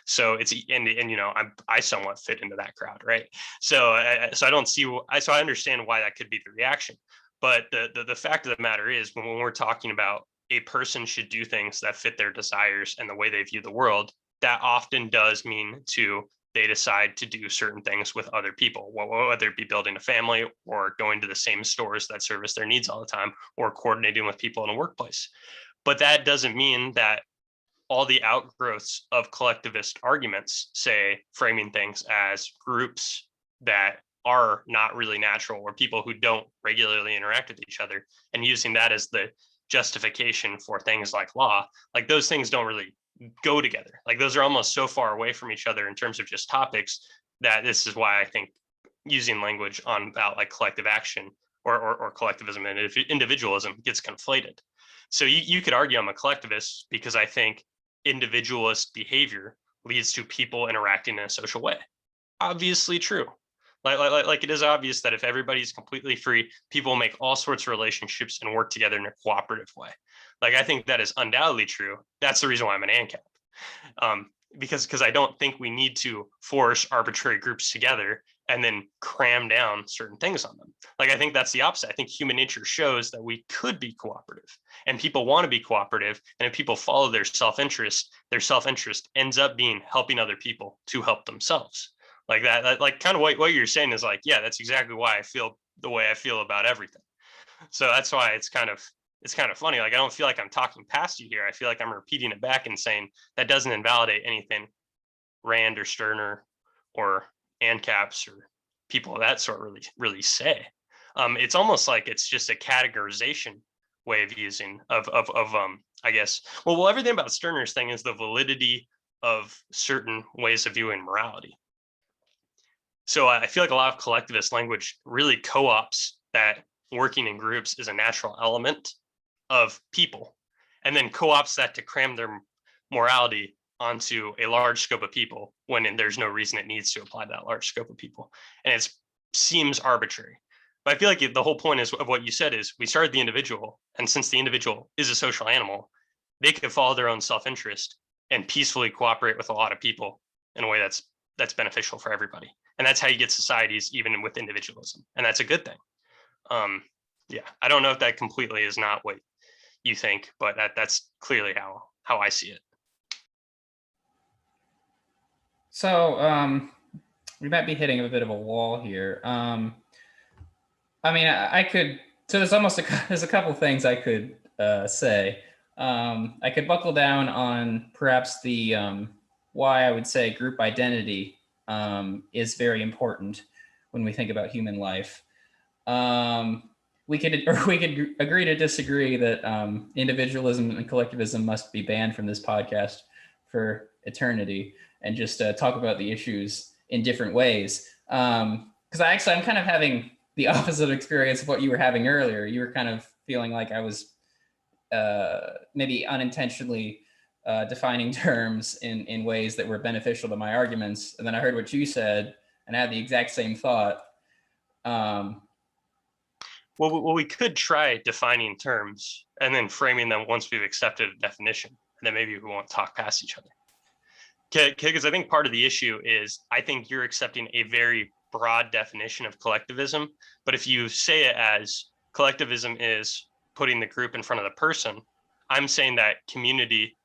So it's and you know I somewhat fit into that crowd, right? So I don't see so I understand why that could be the reaction. But the fact of the matter is, when we're talking about a person should do things that fit their desires and the way they view the world, that often does mean they decide to do certain things with other people, whether it be building a family or going to the same stores that service their needs all the time, or coordinating with people in a workplace. But that doesn't mean that all the outgrowths of collectivist arguments, say framing things as groups that are not really natural, or people who don't regularly interact with each other, and using that as the justification for things like law, like those things don't really go together. Like those are almost so far away from each other in terms of just topics, that this is why I think using language on about like collective action or collectivism and individualism gets conflated. So you could argue I'm a collectivist because I think individualist behavior leads to people interacting in a social way. Obviously true. Like it is obvious that if everybody's completely free, people make all sorts of relationships and work together in a cooperative way. Like I think that is undoubtedly true. That's the reason why I'm an ANCAP. Because I don't think we need to force arbitrary groups together and then cram down certain things on them. Like I think that's the opposite. I think human nature shows that we could be cooperative, and people want to be cooperative. And if people follow their self-interest ends up being helping other people to help themselves. Like that, like kind of what you're saying is like, yeah, that's exactly why I feel the way I feel about everything. So that's why it's kind of funny. Like I don't feel like I'm talking past you here. I feel like I'm repeating it back and saying that doesn't invalidate anything Rand or Stirner or ANCAPs or people of that sort really say. It's almost like it's just a categorization way of using of I guess. Well, everything about Stirner's thing is the validity of certain ways of viewing morality. So I feel like a lot of collectivist language really co-ops that working in groups is a natural element of people, and then co-ops that to cram their morality onto a large scope of people when there's no reason it needs to apply to that large scope of people. And it seems arbitrary. But I feel like the whole point of what you said is we started the individual, and since the individual is a social animal, they could follow their own self-interest and peacefully cooperate with a lot of people in a way that's beneficial for everybody. And that's how you get societies even with individualism. And that's a good thing. Yeah, I don't know if that completely is not what you think, but that's clearly how I see it. So we might be hitting a bit of a wall here. I mean, I could. So there's a couple things I could say. I could buckle down on perhaps the why I would say group identity is very important when we think about human life. We could agree to disagree that individualism and collectivism must be banned from this podcast for eternity and just talk about the issues in different ways. Because I'm kind of having the opposite experience of what you were having earlier. You were kind of feeling like I was maybe unintentionally defining terms in ways that were beneficial to my arguments. And then I heard what you said and I had the exact same thought. Well, we could try defining terms and then framing them once we've accepted a definition. And then maybe we won't talk past each other. Because I think part of the issue is I think you're accepting a very broad definition of collectivism. But if you say it as collectivism is putting the group in front of the person, I'm saying that community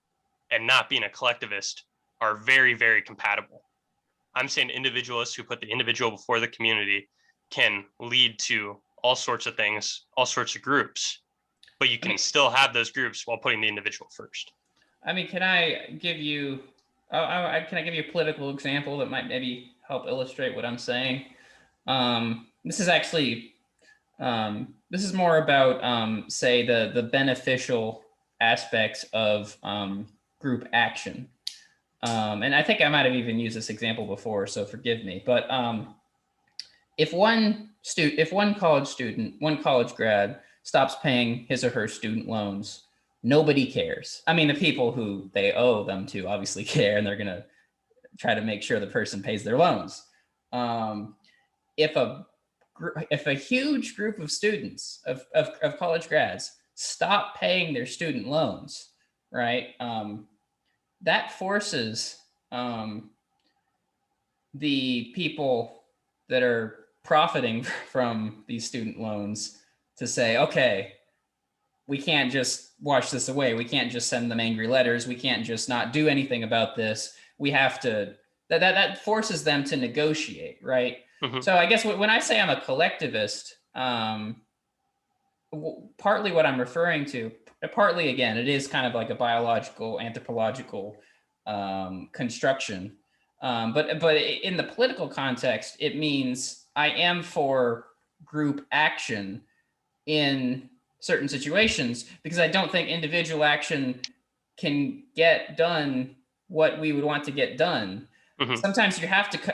and not being a collectivist are very, very compatible. I'm saying individualists who put the individual before the community can lead to all sorts of things, all sorts of groups, but you can still have those groups while putting the individual first. I mean, can I give you a political example that might maybe help illustrate what I'm saying? This is actually, this is more about, say, the beneficial aspects of group action. And I think I might have even used this example before, so forgive me. But if one college grad stops paying his or her student loans, nobody cares. I mean, the people who they owe them to obviously care, and they're going to try to make sure the person pays their loans. If a huge group of students, of college grads, stop paying their student loans, right? That forces the people that are profiting from these student loans to say, okay, we can't just wash this away. We can't just send them angry letters. We can't just not do anything about this. We have to, that forces them to negotiate, right? Mm-hmm. So I guess when I say I'm a collectivist, partly what I'm referring to, partly again, it is kind of like a biological, anthropological construction. But in the political context, it means I am for group action in certain situations, because I don't think individual action can get done what we would want to get done. Mm-hmm.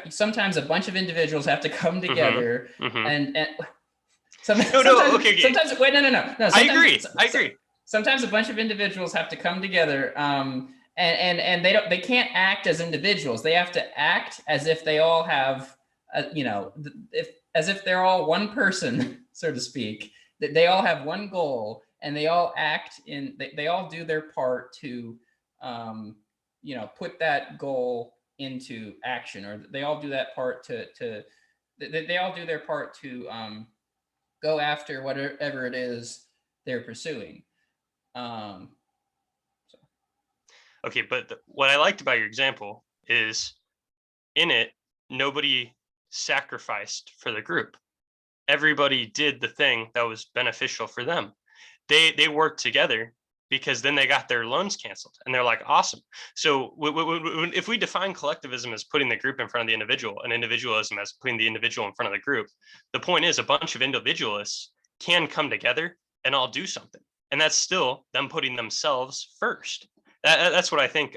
Sometimes a bunch of individuals have to come together. Mm-hmm. and sometimes I agree. Sometimes a bunch of individuals have to come together, and they can't act as individuals. They have to act as if they all have, as if they're all one person, so to speak. That they all have one goal, and they all act in. They all do their part to, put that goal into action, or they all do that part they all do their part to go after whatever it is they're pursuing. Okay, but what I liked about your example is, in it, nobody sacrificed for the group. Everybody did the thing that was beneficial for them. They worked together because then they got their loans canceled, and they're like, awesome. So if we define collectivism as putting the group in front of the individual, and individualism as putting the individual in front of the group, the point is a bunch of individualists can come together and all do something. And that's still them putting themselves first. That's what I think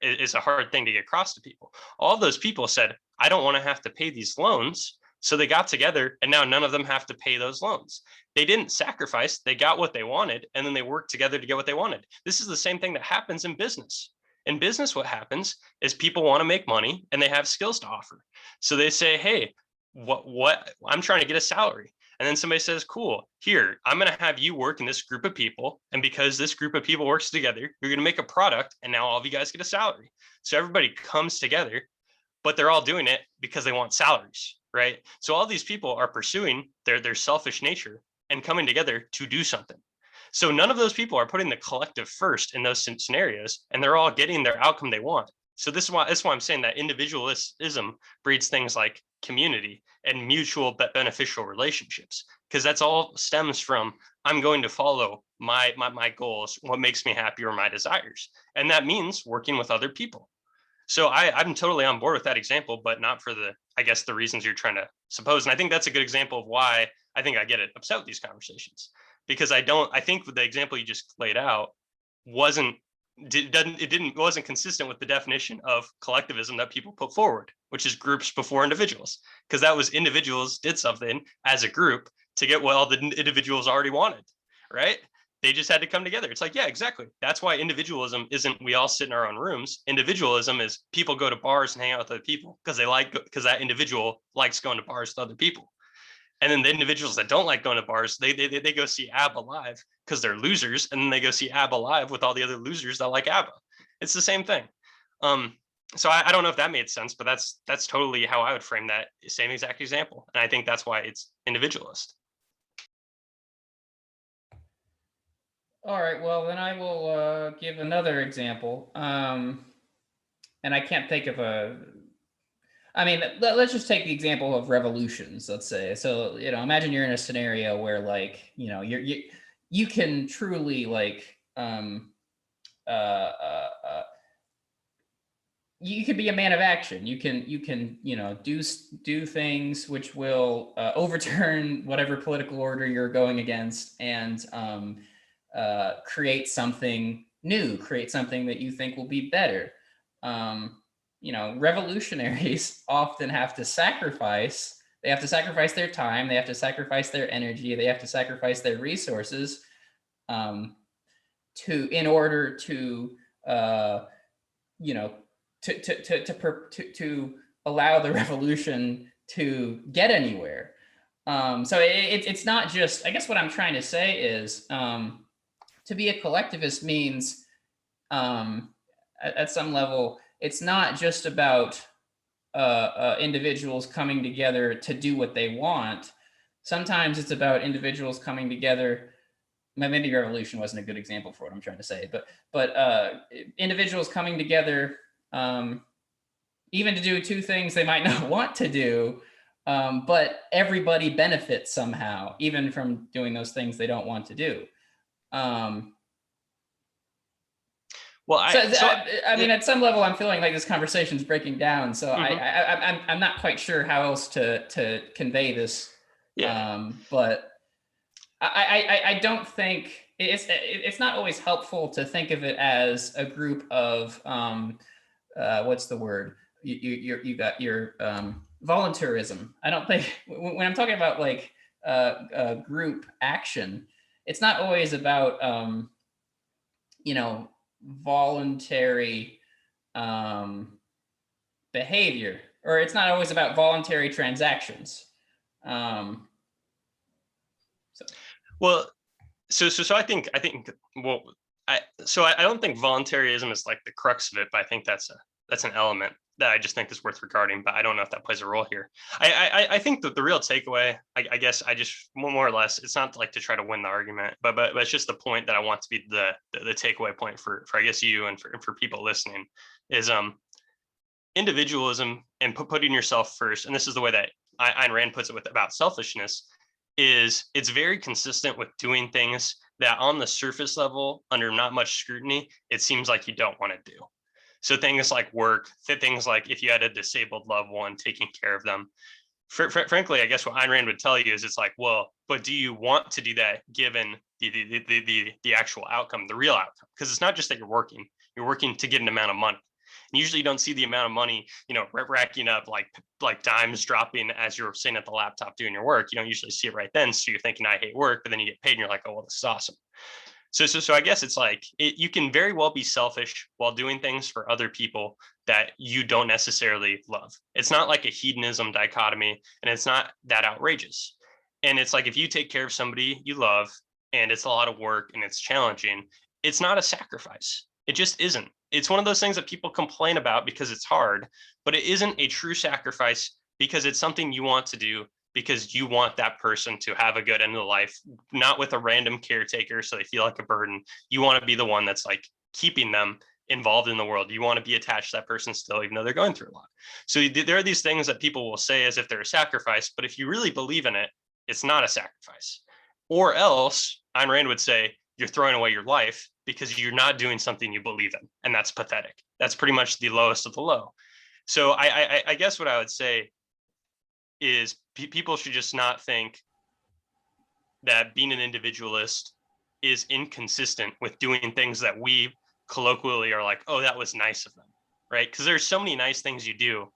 is a hard thing to get across to people. All those people said, I don't want to have to pay these loans. So they got together, and now none of them have to pay those loans. They didn't sacrifice. They got what they wanted, and then they worked together to get what they wanted. This is the same thing that happens in business. In business, what happens is people want to make money, and they have skills to offer. So they say, hey, what I'm trying to get a salary. And then somebody says, cool, here, I'm going to have you work in this group of people. And because this group of people works together, you're going to make a product, and now all of you guys get a salary. So everybody comes together, but they're all doing it because they want salaries. Right. So all these people are pursuing their selfish nature and coming together to do something. So none of those people are putting the collective first in those scenarios, and they're all getting their outcome they want. So that's why I'm saying that individualism breeds things like community and mutual beneficial relationships, because that's all stems from I'm going to follow my goals, what makes me happy, or my desires. And that means working with other people. So I'm totally on board with that example, but not for the reasons you're trying to suppose. And I think that's a good example of why I think I get upset with these conversations, because I think the example you just laid out wasn't wasn't consistent with the definition of collectivism that people put forward, which is groups before individuals, because that was individuals did something as a group to get what all the individuals already wanted, right? They just had to come together. It's like, yeah, exactly. That's why individualism isn't we all sit in our own rooms. Individualism is people go to bars and hang out with other people because that individual likes going to bars with other people. And then the individuals that don't like going to bars, they go see ABBA live because they're losers, and then they go see ABBA live with all the other losers that like ABBA. It's the same thing. So I don't know if that made sense, but that's totally how I would frame that same exact example. And I think that's why it's individualist. All right, well, then I will give another example. And I can't think of I mean, let's just take the example of revolutions, let's say. So, imagine you're in a scenario where, like, you can truly, like, you can be a man of action. You can do things which will overturn whatever political order you're going against, and create something new, create something that you think will be better. Revolutionaries often have to sacrifice. They have to sacrifice their time. They have to sacrifice their energy. They have to sacrifice their resources in order to to allow the revolution to get anywhere. So it's not just. I guess what I'm trying to say is to be a collectivist means at some level, it's not just about individuals coming together to do what they want. Sometimes it's about individuals coming together. Maybe revolution wasn't a good example for what I'm trying to say, but individuals coming together, even to do two things they might not want to do, but everybody benefits somehow, even from doing those things they don't want to do. I mean, at some level, I'm feeling like this conversation is breaking down. So I'm not quite sure how else to convey this. Yeah. But I don't think it's not always helpful to think of it as a group of what's the word? You got your voluntarism. I don't think when I'm talking about like group action, it's not always about voluntary behavior, or it's not always about voluntary transactions. So I think I don't think voluntarism is like the crux of it, but I think that's an element that I just think is worth regarding, but I don't know if that plays a role here. I think that the real takeaway, I guess I just more or less, it's not like to try to win the argument, but it's just the point that I want to be the takeaway point for I guess you and for people listening is individualism and putting yourself first. And this is the way that Ayn Rand puts it about selfishness, is it's very consistent with doing things that on the surface level, under not much scrutiny, it seems like you don't want to do. So things like work, things like if you had a disabled loved one, taking care of them. Frankly, I guess what Ayn Rand would tell you is it's like, well, but do you want to do that given the actual outcome, the real outcome? Because it's not just that you're working to get an amount of money. And usually you don't see the amount of money, racking up like dimes dropping as you're sitting at the laptop doing your work. You don't usually see it right then. So you're thinking, I hate work, but then you get paid and you're like, oh, well, this is awesome. So I guess it's like you can very well be selfish while doing things for other people that you don't necessarily love. It's not like a hedonism dichotomy, and it's not that outrageous. And it's like if you take care of somebody you love and it's a lot of work and it's challenging, it's not a sacrifice. It just isn't. It's one of those things that people complain about because it's hard, but it isn't a true sacrifice because it's something you want to do because you want that person to have a good end of life, not with a random caretaker so they feel like a burden. You want to be the one that's like keeping them involved in the world. You want to be attached to that person still, even though they're going through a lot. So there are these things that people will say as if they're a sacrifice, but if you really believe in it, it's not a sacrifice. Or else Ayn Rand would say, you're throwing away your life because you're not doing something you believe in. And that's pathetic. That's pretty much the lowest of the low. So I guess what I would say is people should just not think that being an individualist is inconsistent with doing things that we colloquially are like, oh, that was nice of them, right? Because there's so many nice things you do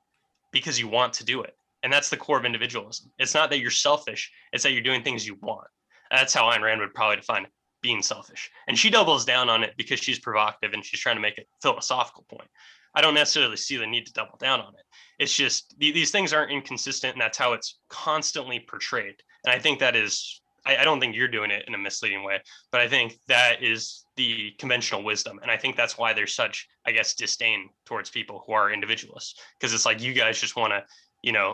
because you want to do it. And that's the core of individualism. It's not that you're selfish, it's that you're doing things you want. And that's how Ayn Rand would probably define being selfish. And she doubles down on it because she's provocative and she's trying to make a philosophical point. I don't necessarily see the need to double down on it. It's just these things aren't inconsistent, and that's how it's constantly portrayed. And I think that is, I don't think you're doing it in a misleading way, but I think that is the conventional wisdom. And I think that's why there's such, I guess, disdain towards people who are individualists, because it's like you guys just want to,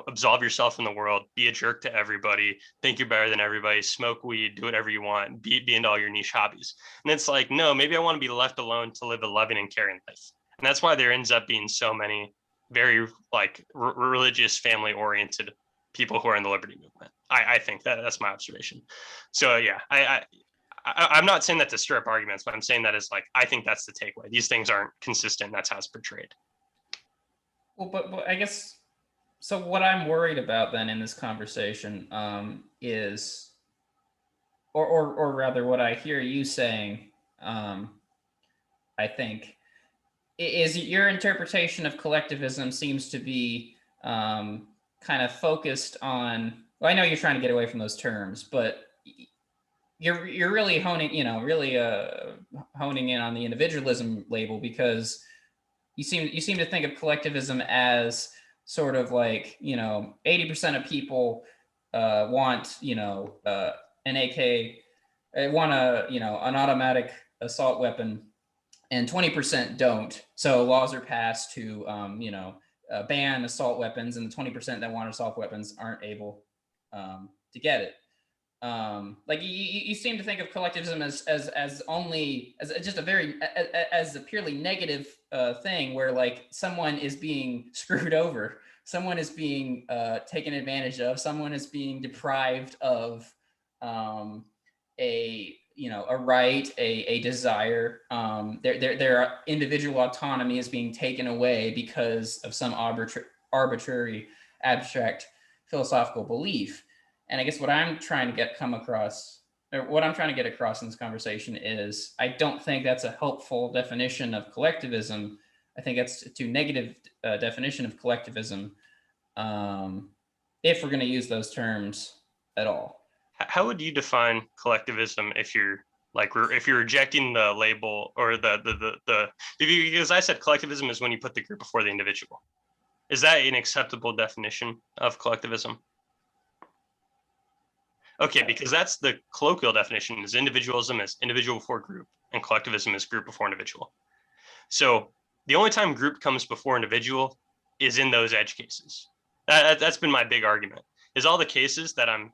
absolve yourself from the world, be a jerk to everybody, think you're better than everybody, smoke weed, do whatever you want, be into all your niche hobbies. And it's like, no, maybe I want to be left alone to live a loving and caring life. And that's why there ends up being so many very like religious, family oriented people who are in the liberty movement. I think that's my observation. So yeah, I'm not saying that to stir up arguments, but I'm saying that as like, I think that's the takeaway. These things aren't consistent. That's how it's portrayed. Well, but I guess, so what I'm worried about then in this conversation is, or rather what I hear you saying, I think, is your interpretation of collectivism seems to be kind of focused on, well, I know you're trying to get away from those terms, but you're really honing in on the individualism label, because you seem to think of collectivism as sort of like, 80% of people want, an AK, want an automatic assault weapon, and 20% don't. So laws are passed to, ban assault weapons, and the 20% that want assault weapons aren't able to get it. Like you seem to think of collectivism as only as just a very as a purely negative thing, where like someone is being screwed over, someone is being taken advantage of, someone is being deprived of a right, a desire. Their individual autonomy is being taken away because of some arbitrary, abstract philosophical belief. And I guess what I'm trying to get across in this conversation is, I don't think that's a helpful definition of collectivism. I think that's a too negative definition of collectivism, if we're going to use those terms at all. How would you define collectivism if you're rejecting the label or because I said collectivism is when you put the group before the individual. Is that an acceptable definition of collectivism? Okay, because that's the colloquial definition, is individualism is individual before group, and collectivism is group before individual. So the only time group comes before individual is in those edge cases. That's been my big argument, is all the cases that I'm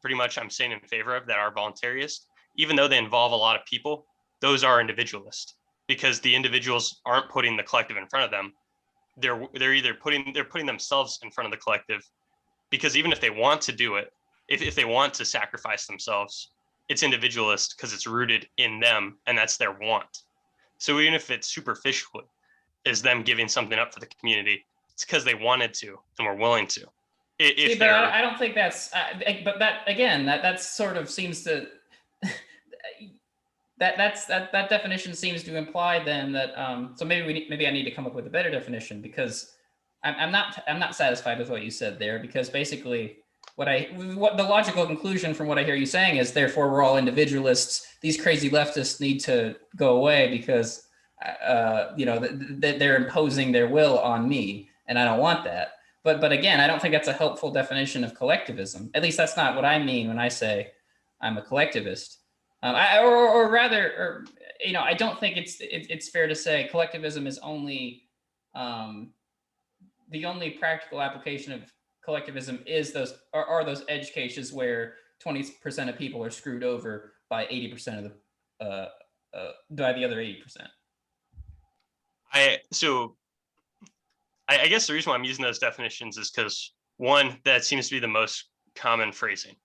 saying in favor of that are voluntarist, even though they involve a lot of people, those are individualist, because the individuals aren't putting the collective in front of them. They're either putting themselves in front of the collective, because even if they want to do it, if they want to sacrifice themselves, it's individualist because it's rooted in them and that's their want. So even if it's superficially is them giving something up for the community, it's because they wanted to and were willing to. But I don't think that's, but that again, that sort of seems to, that definition seems to imply then that, so maybe I need to come up with a better definition, because I'm not satisfied with what you said there, because basically what the logical conclusion from what I hear you saying is, therefore we're all individualists. These crazy leftists need to go away because, they're imposing their will on me, and I don't want that. But again, I don't think that's a helpful definition of collectivism. At least that's not what I mean when I say I'm a collectivist. I don't think it's fair to say collectivism is only the only practical application of collectivism is those edge cases where 20% of people are screwed over by 80% of by the other 80%. I guess the reason why I'm using those definitions is because, one, that seems to be the most common phrasing,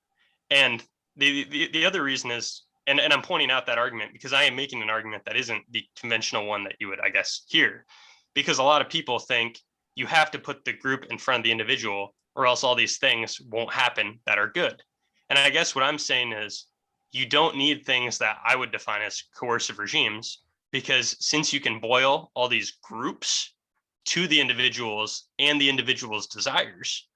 and the other reason is, and I'm pointing out that argument because I am making an argument that isn't the conventional one that you would, I guess, hear, because a lot of people think you have to put the group in front of the individual or else all these things won't happen that are good. And I guess what I'm saying is, you don't need things that I would define as coercive regimes. because since you can boil all these groups to the individuals and the individual's desires,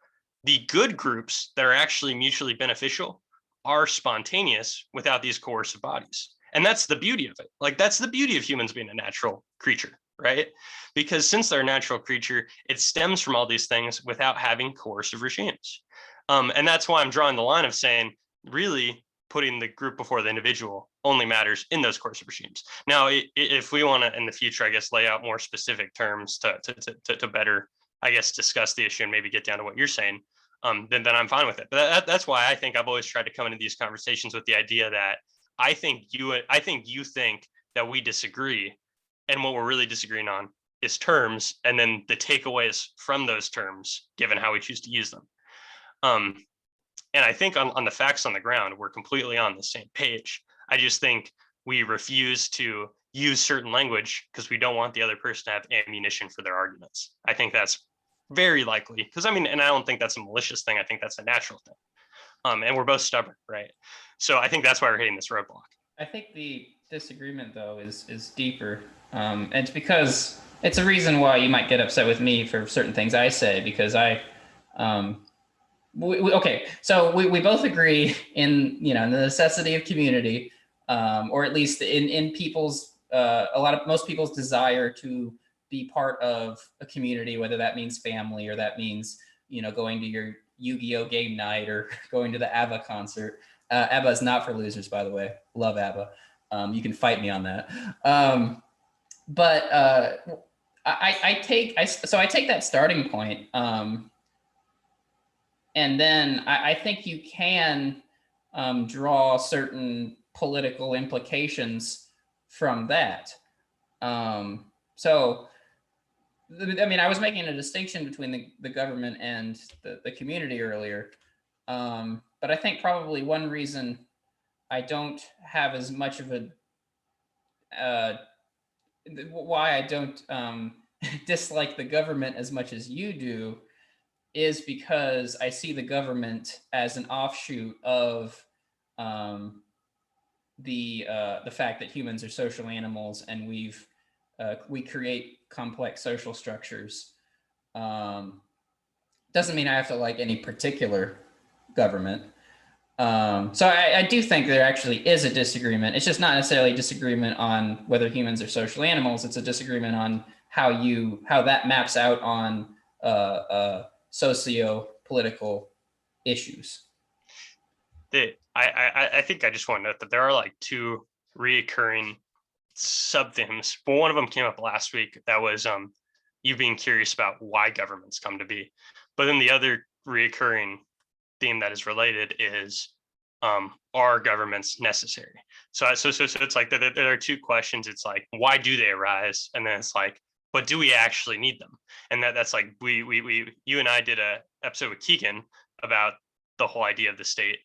the good groups that are actually mutually beneficial are spontaneous without these coercive bodies. And that's the beauty of it. Like, that's the beauty of humans being a natural creature, right? Because since they're a natural creature, it stems from all these things without having coercive regimes. And that's why I'm drawing the line of saying, really, putting the group before the individual only matters in those coercive regimes. Now, if we want to, in the future, I guess, lay out more specific terms to better, I guess, discuss the issue and maybe get down to what you're saying, then I'm fine with it. But that's why I think I've always tried to come into these conversations with the idea that I think you think that we disagree, and what we're really disagreeing on is terms, and then the takeaways from those terms, given how we choose to use them. And I think on the facts on the ground, we're completely on the same page. I just think we refuse to use certain language because we don't want the other person to have ammunition for their arguments. I think that's very likely, because and I don't think that's a malicious thing. I think that's a natural thing. And we're both stubborn, right? So I think that's why we're hitting this roadblock. I think the disagreement, though, is deeper. And it's because it's a reason why you might get upset with me for certain things I say, because okay, so we both agree in the necessity of community, or at least in people's most people's desire to be part of a community, whether that means family or that means going to your Yu-Gi-Oh game night or going to the ABBA concert. ABBA is not for losers, by the way. Love ABBA. You can fight me on that. But I take that starting point. And then I think you can draw certain political implications from that. So, I was making a distinction between the government and the community earlier. But I think probably one reason I don't have as much of why I don't dislike the government as much as you do is because I see the government as an offshoot of the fact that humans are social animals, and we create complex social structures. Doesn't mean I have to like any particular government. So I do think there actually is a disagreement. It's just not necessarily a disagreement on whether humans are social animals. It's a disagreement on how that maps out on socio-political issues. I think I just want to note that there are like two reoccurring sub-themes. Well, one of them came up last week. That was you being curious about why governments come to be. But then the other reoccurring theme that is related is are governments necessary? So it's like there are two questions. It's like, why do they arise? And then it's like, but do we actually need them? And that's like you and I did a episode with Keegan about the whole idea of the state,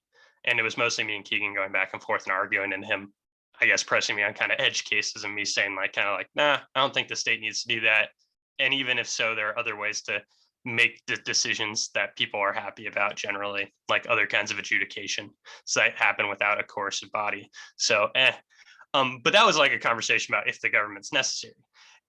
and it was mostly me and Keegan going back and forth and arguing, and him, I guess, pressing me on kind of edge cases, and me saying like kind of like, nah, I don't think the state needs to do that. And even if so, there are other ways to make the decisions that people are happy about generally, like other kinds of adjudication that happen without a coercive body. So but that was like a conversation about if the government's necessary.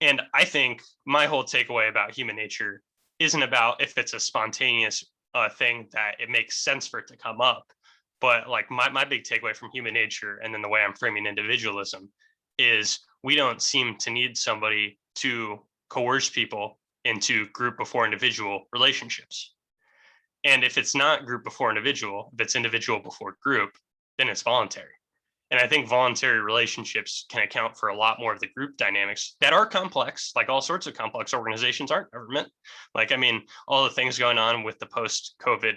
And I think my whole takeaway about human nature isn't about if it's a spontaneous thing that it makes sense for it to come up, but like my big takeaway from human nature, and then the way I'm framing individualism, is we don't seem to need somebody to coerce people into group before individual relationships. And if it's not group before individual, if it's individual before group, then it's voluntary. And I think voluntary relationships can account for a lot more of the group dynamics that are complex. Like all sorts of complex organizations aren't government. Like, all the things going on with the post-COVID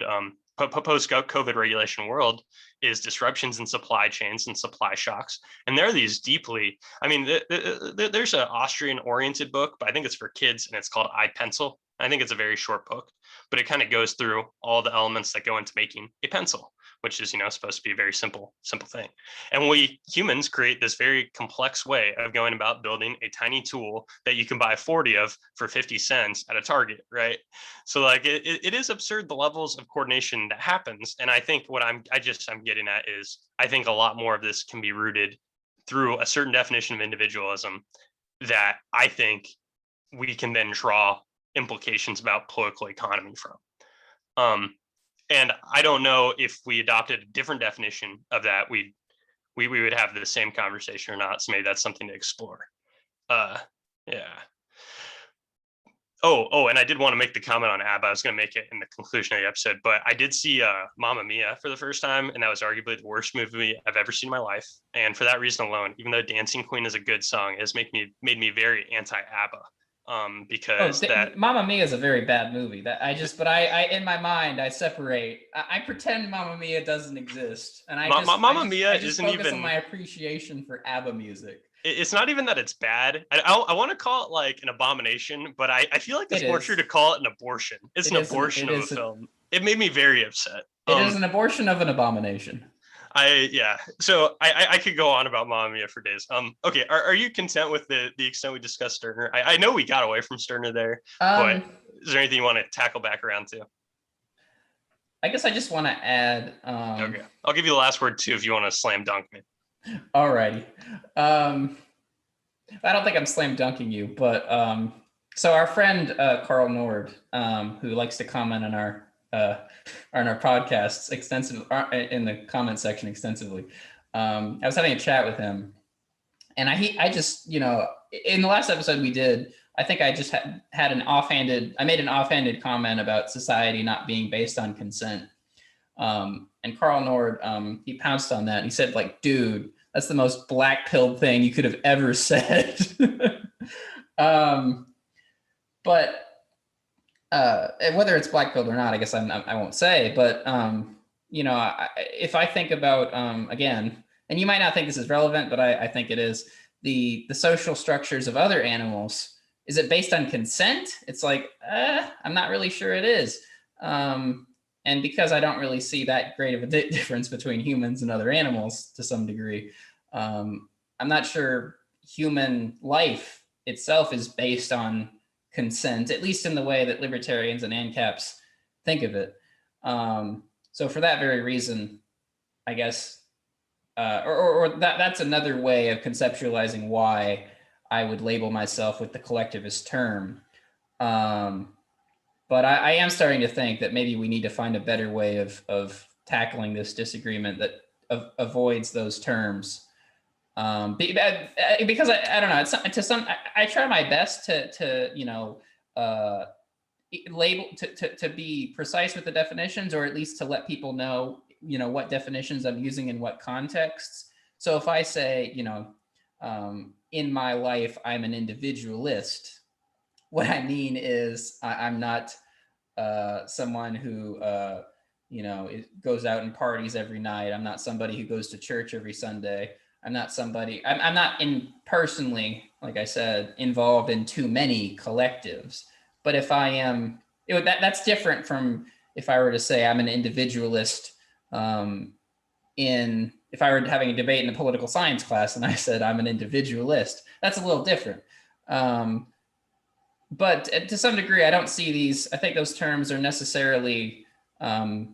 regulation world is disruptions in supply chains and supply shocks. And there are these deeply, there's an Austrian oriented book, but I think it's for kids, and it's called I, Pencil. I think it's a very short book, but it kind of goes through all the elements that go into making a pencil, which is, supposed to be a very simple thing. And we humans create this very complex way of going about building a tiny tool that you can buy 40 of for 50 cents at a Target, right? So like it is absurd, the levels of coordination that happens. And I think what I'm getting at is, I think a lot more of this can be rooted through a certain definition of individualism that I think we can then draw implications about political economy from. And I don't know if we adopted a different definition of that, we would have the same conversation or not. So maybe that's something to explore. Yeah. And I did want to make the comment on ABBA. I was going to make it in the conclusion of the episode, but I did see Mamma Mia for the first time, and that was arguably the worst movie I've ever seen in my life. And for that reason alone, even though Dancing Queen is a good song, it has made me very anti-ABBA. Because Mamma Mia is a very bad movie. That I in my mind I separate. I pretend Mamma Mia doesn't exist, and Mamma Mia isn't focus even on my appreciation for ABBA music. It's not even that it's bad. I want to call it like an abomination, but I feel like it's more true to call it an abortion. It's an abortion of a film. It made me very upset. It is an abortion of an abomination. So I could go on about Mamma Mia for days. Okay, are you content with the extent we discussed Stirner? I know we got away from Stirner there, but is there anything you want to tackle back around to? I guess I just want to add. Okay, I'll give you the last word too if you want to slam dunk me. Alrighty. I don't think I'm slam dunking you, but so our friend Carl Nord, who likes to comment on our podcasts extensively in the comment section extensively. I was having a chat with him, and I just, in the last episode we did, I think I just had I made an offhanded comment about society not being based on consent. And Carl Nord, he pounced on that and he said, like, dude, that's the most black pilled thing you could have ever said. But whether it's black pilled or not, I guess I won't say. But if I think about again, and you might not think this is relevant, but I think it is, the social structures of other animals. Is it based on consent? It's like I'm not really sure it is. And because I don't really see that great of a difference between humans and other animals to some degree, I'm not sure human life itself is based on consent, at least in the way that libertarians and ANCAPs think of it. So for that very reason, I guess, that's another way of conceptualizing why I would label myself with the collectivist term. But I am starting to think that maybe we need to find a better way of tackling this disagreement that avoids those terms. Because I don't know, I try my best to label to be precise with the definitions, or at least to let people know, what definitions I'm using in what contexts. So if I say, in my life, I'm an individualist, what I mean is I'm not someone who, goes out and parties every night. I'm not somebody who goes to church every Sunday. I'm not personally, like I said, involved in too many collectives. But if I am, that's different from if I were to say I'm an individualist if I were having a debate in a political science class and I said I'm an individualist, that's a little different. But to some degree, I don't see these. I think those terms are necessarily, I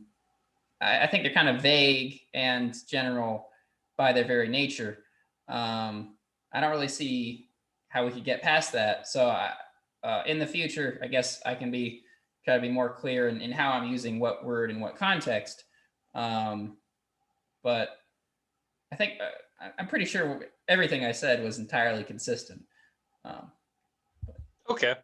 think they're kind of vague and general by their very nature. I don't really see how we could get past that. So in the future, I guess I can try to be more clear in how I'm using what word in what context. But I think I'm pretty sure everything I said was entirely consistent. Okay,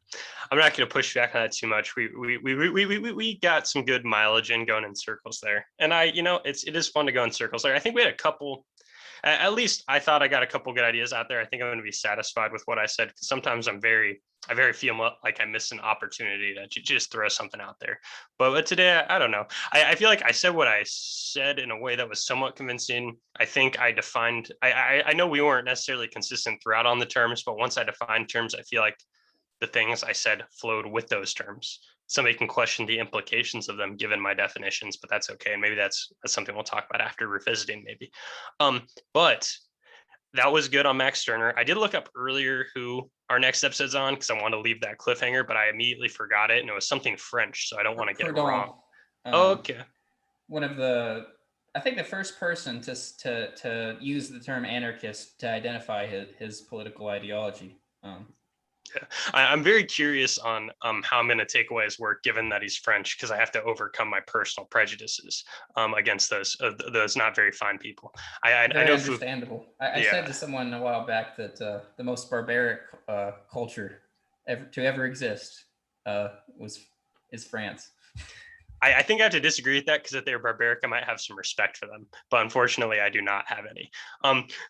I'm not going to push back on that too much. We got some good mileage in going in circles there, and it is fun to go in circles there. I think we had a couple. At least I thought I got a couple good ideas out there. I think I'm going to be satisfied with what I said, because sometimes I very feel like I missed an opportunity to just throw something out there. But today, I don't know. I feel like I said what I said in a way that was somewhat convincing. I think I defined. I know we weren't necessarily consistent throughout on the terms, but once I defined terms, I feel like the things I said flowed with those terms. Somebody can question the implications of them given my definitions, but that's okay. And maybe that's something we'll talk about after revisiting maybe. But that was good on Max Stirner. I did look up earlier who our next episode's on, because I wanted to leave that cliffhanger, but I immediately forgot it, and it was something French, so I don't want to get it wrong. Okay. One of the I think the first person to use the term anarchist to identify his political ideology. Yeah. I'm very curious on how I'm going to take away his work, given that he's French, because I have to overcome my personal prejudices against those not very fine people. I Very know understandable. I said yeah. to someone a while back that the most barbaric culture to ever exist was is France. I think I have to disagree with that, because if they're barbaric, I might have some respect for them, but unfortunately, I do not have any.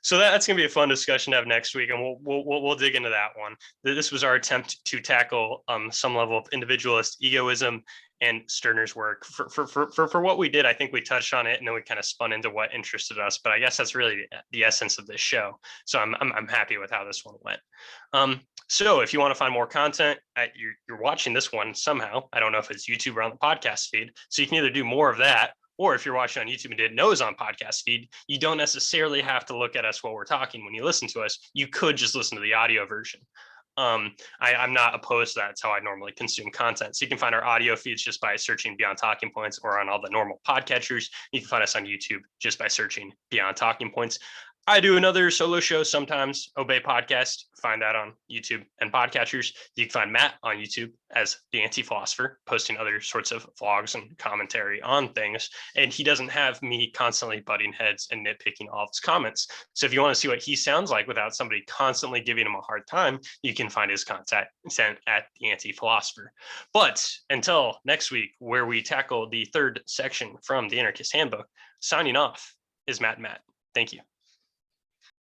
So that's going to be a fun discussion to have next week, and we'll dig into that one. This was our attempt to tackle some level of individualist egoism and Stirner's work. For what we did, I think we touched on it, and then we kind of spun into what interested us. But I guess that's really the essence of this show. So I'm happy with how this one went. So if you want to find more content, you're watching this one somehow. I don't know if it's YouTube or on the podcast feed. So you can either do more of that, or if you're watching on YouTube and didn't know it's on podcast feed, you don't necessarily have to look at us while we're talking when you listen to us. You could just listen to the audio version. I'm not opposed to that. It's how I normally consume content. So you can find our audio feeds just by searching Beyond Talking Points, or on all the normal podcatchers. You can find us on YouTube just by searching Beyond Talking Points. I do another solo show sometimes, Obey Podcast. Find that on YouTube and podcatchers. You can find Matt on YouTube as the Anti-Philosopher, posting other sorts of vlogs and commentary on things. And he doesn't have me constantly butting heads and nitpicking all of his comments. So if you want to see what he sounds like without somebody constantly giving him a hard time, you can find his contact sent at the Anti-Philosopher. But until next week, where we tackle the third section from the Anarchist Handbook, signing off is Matt. Thank you.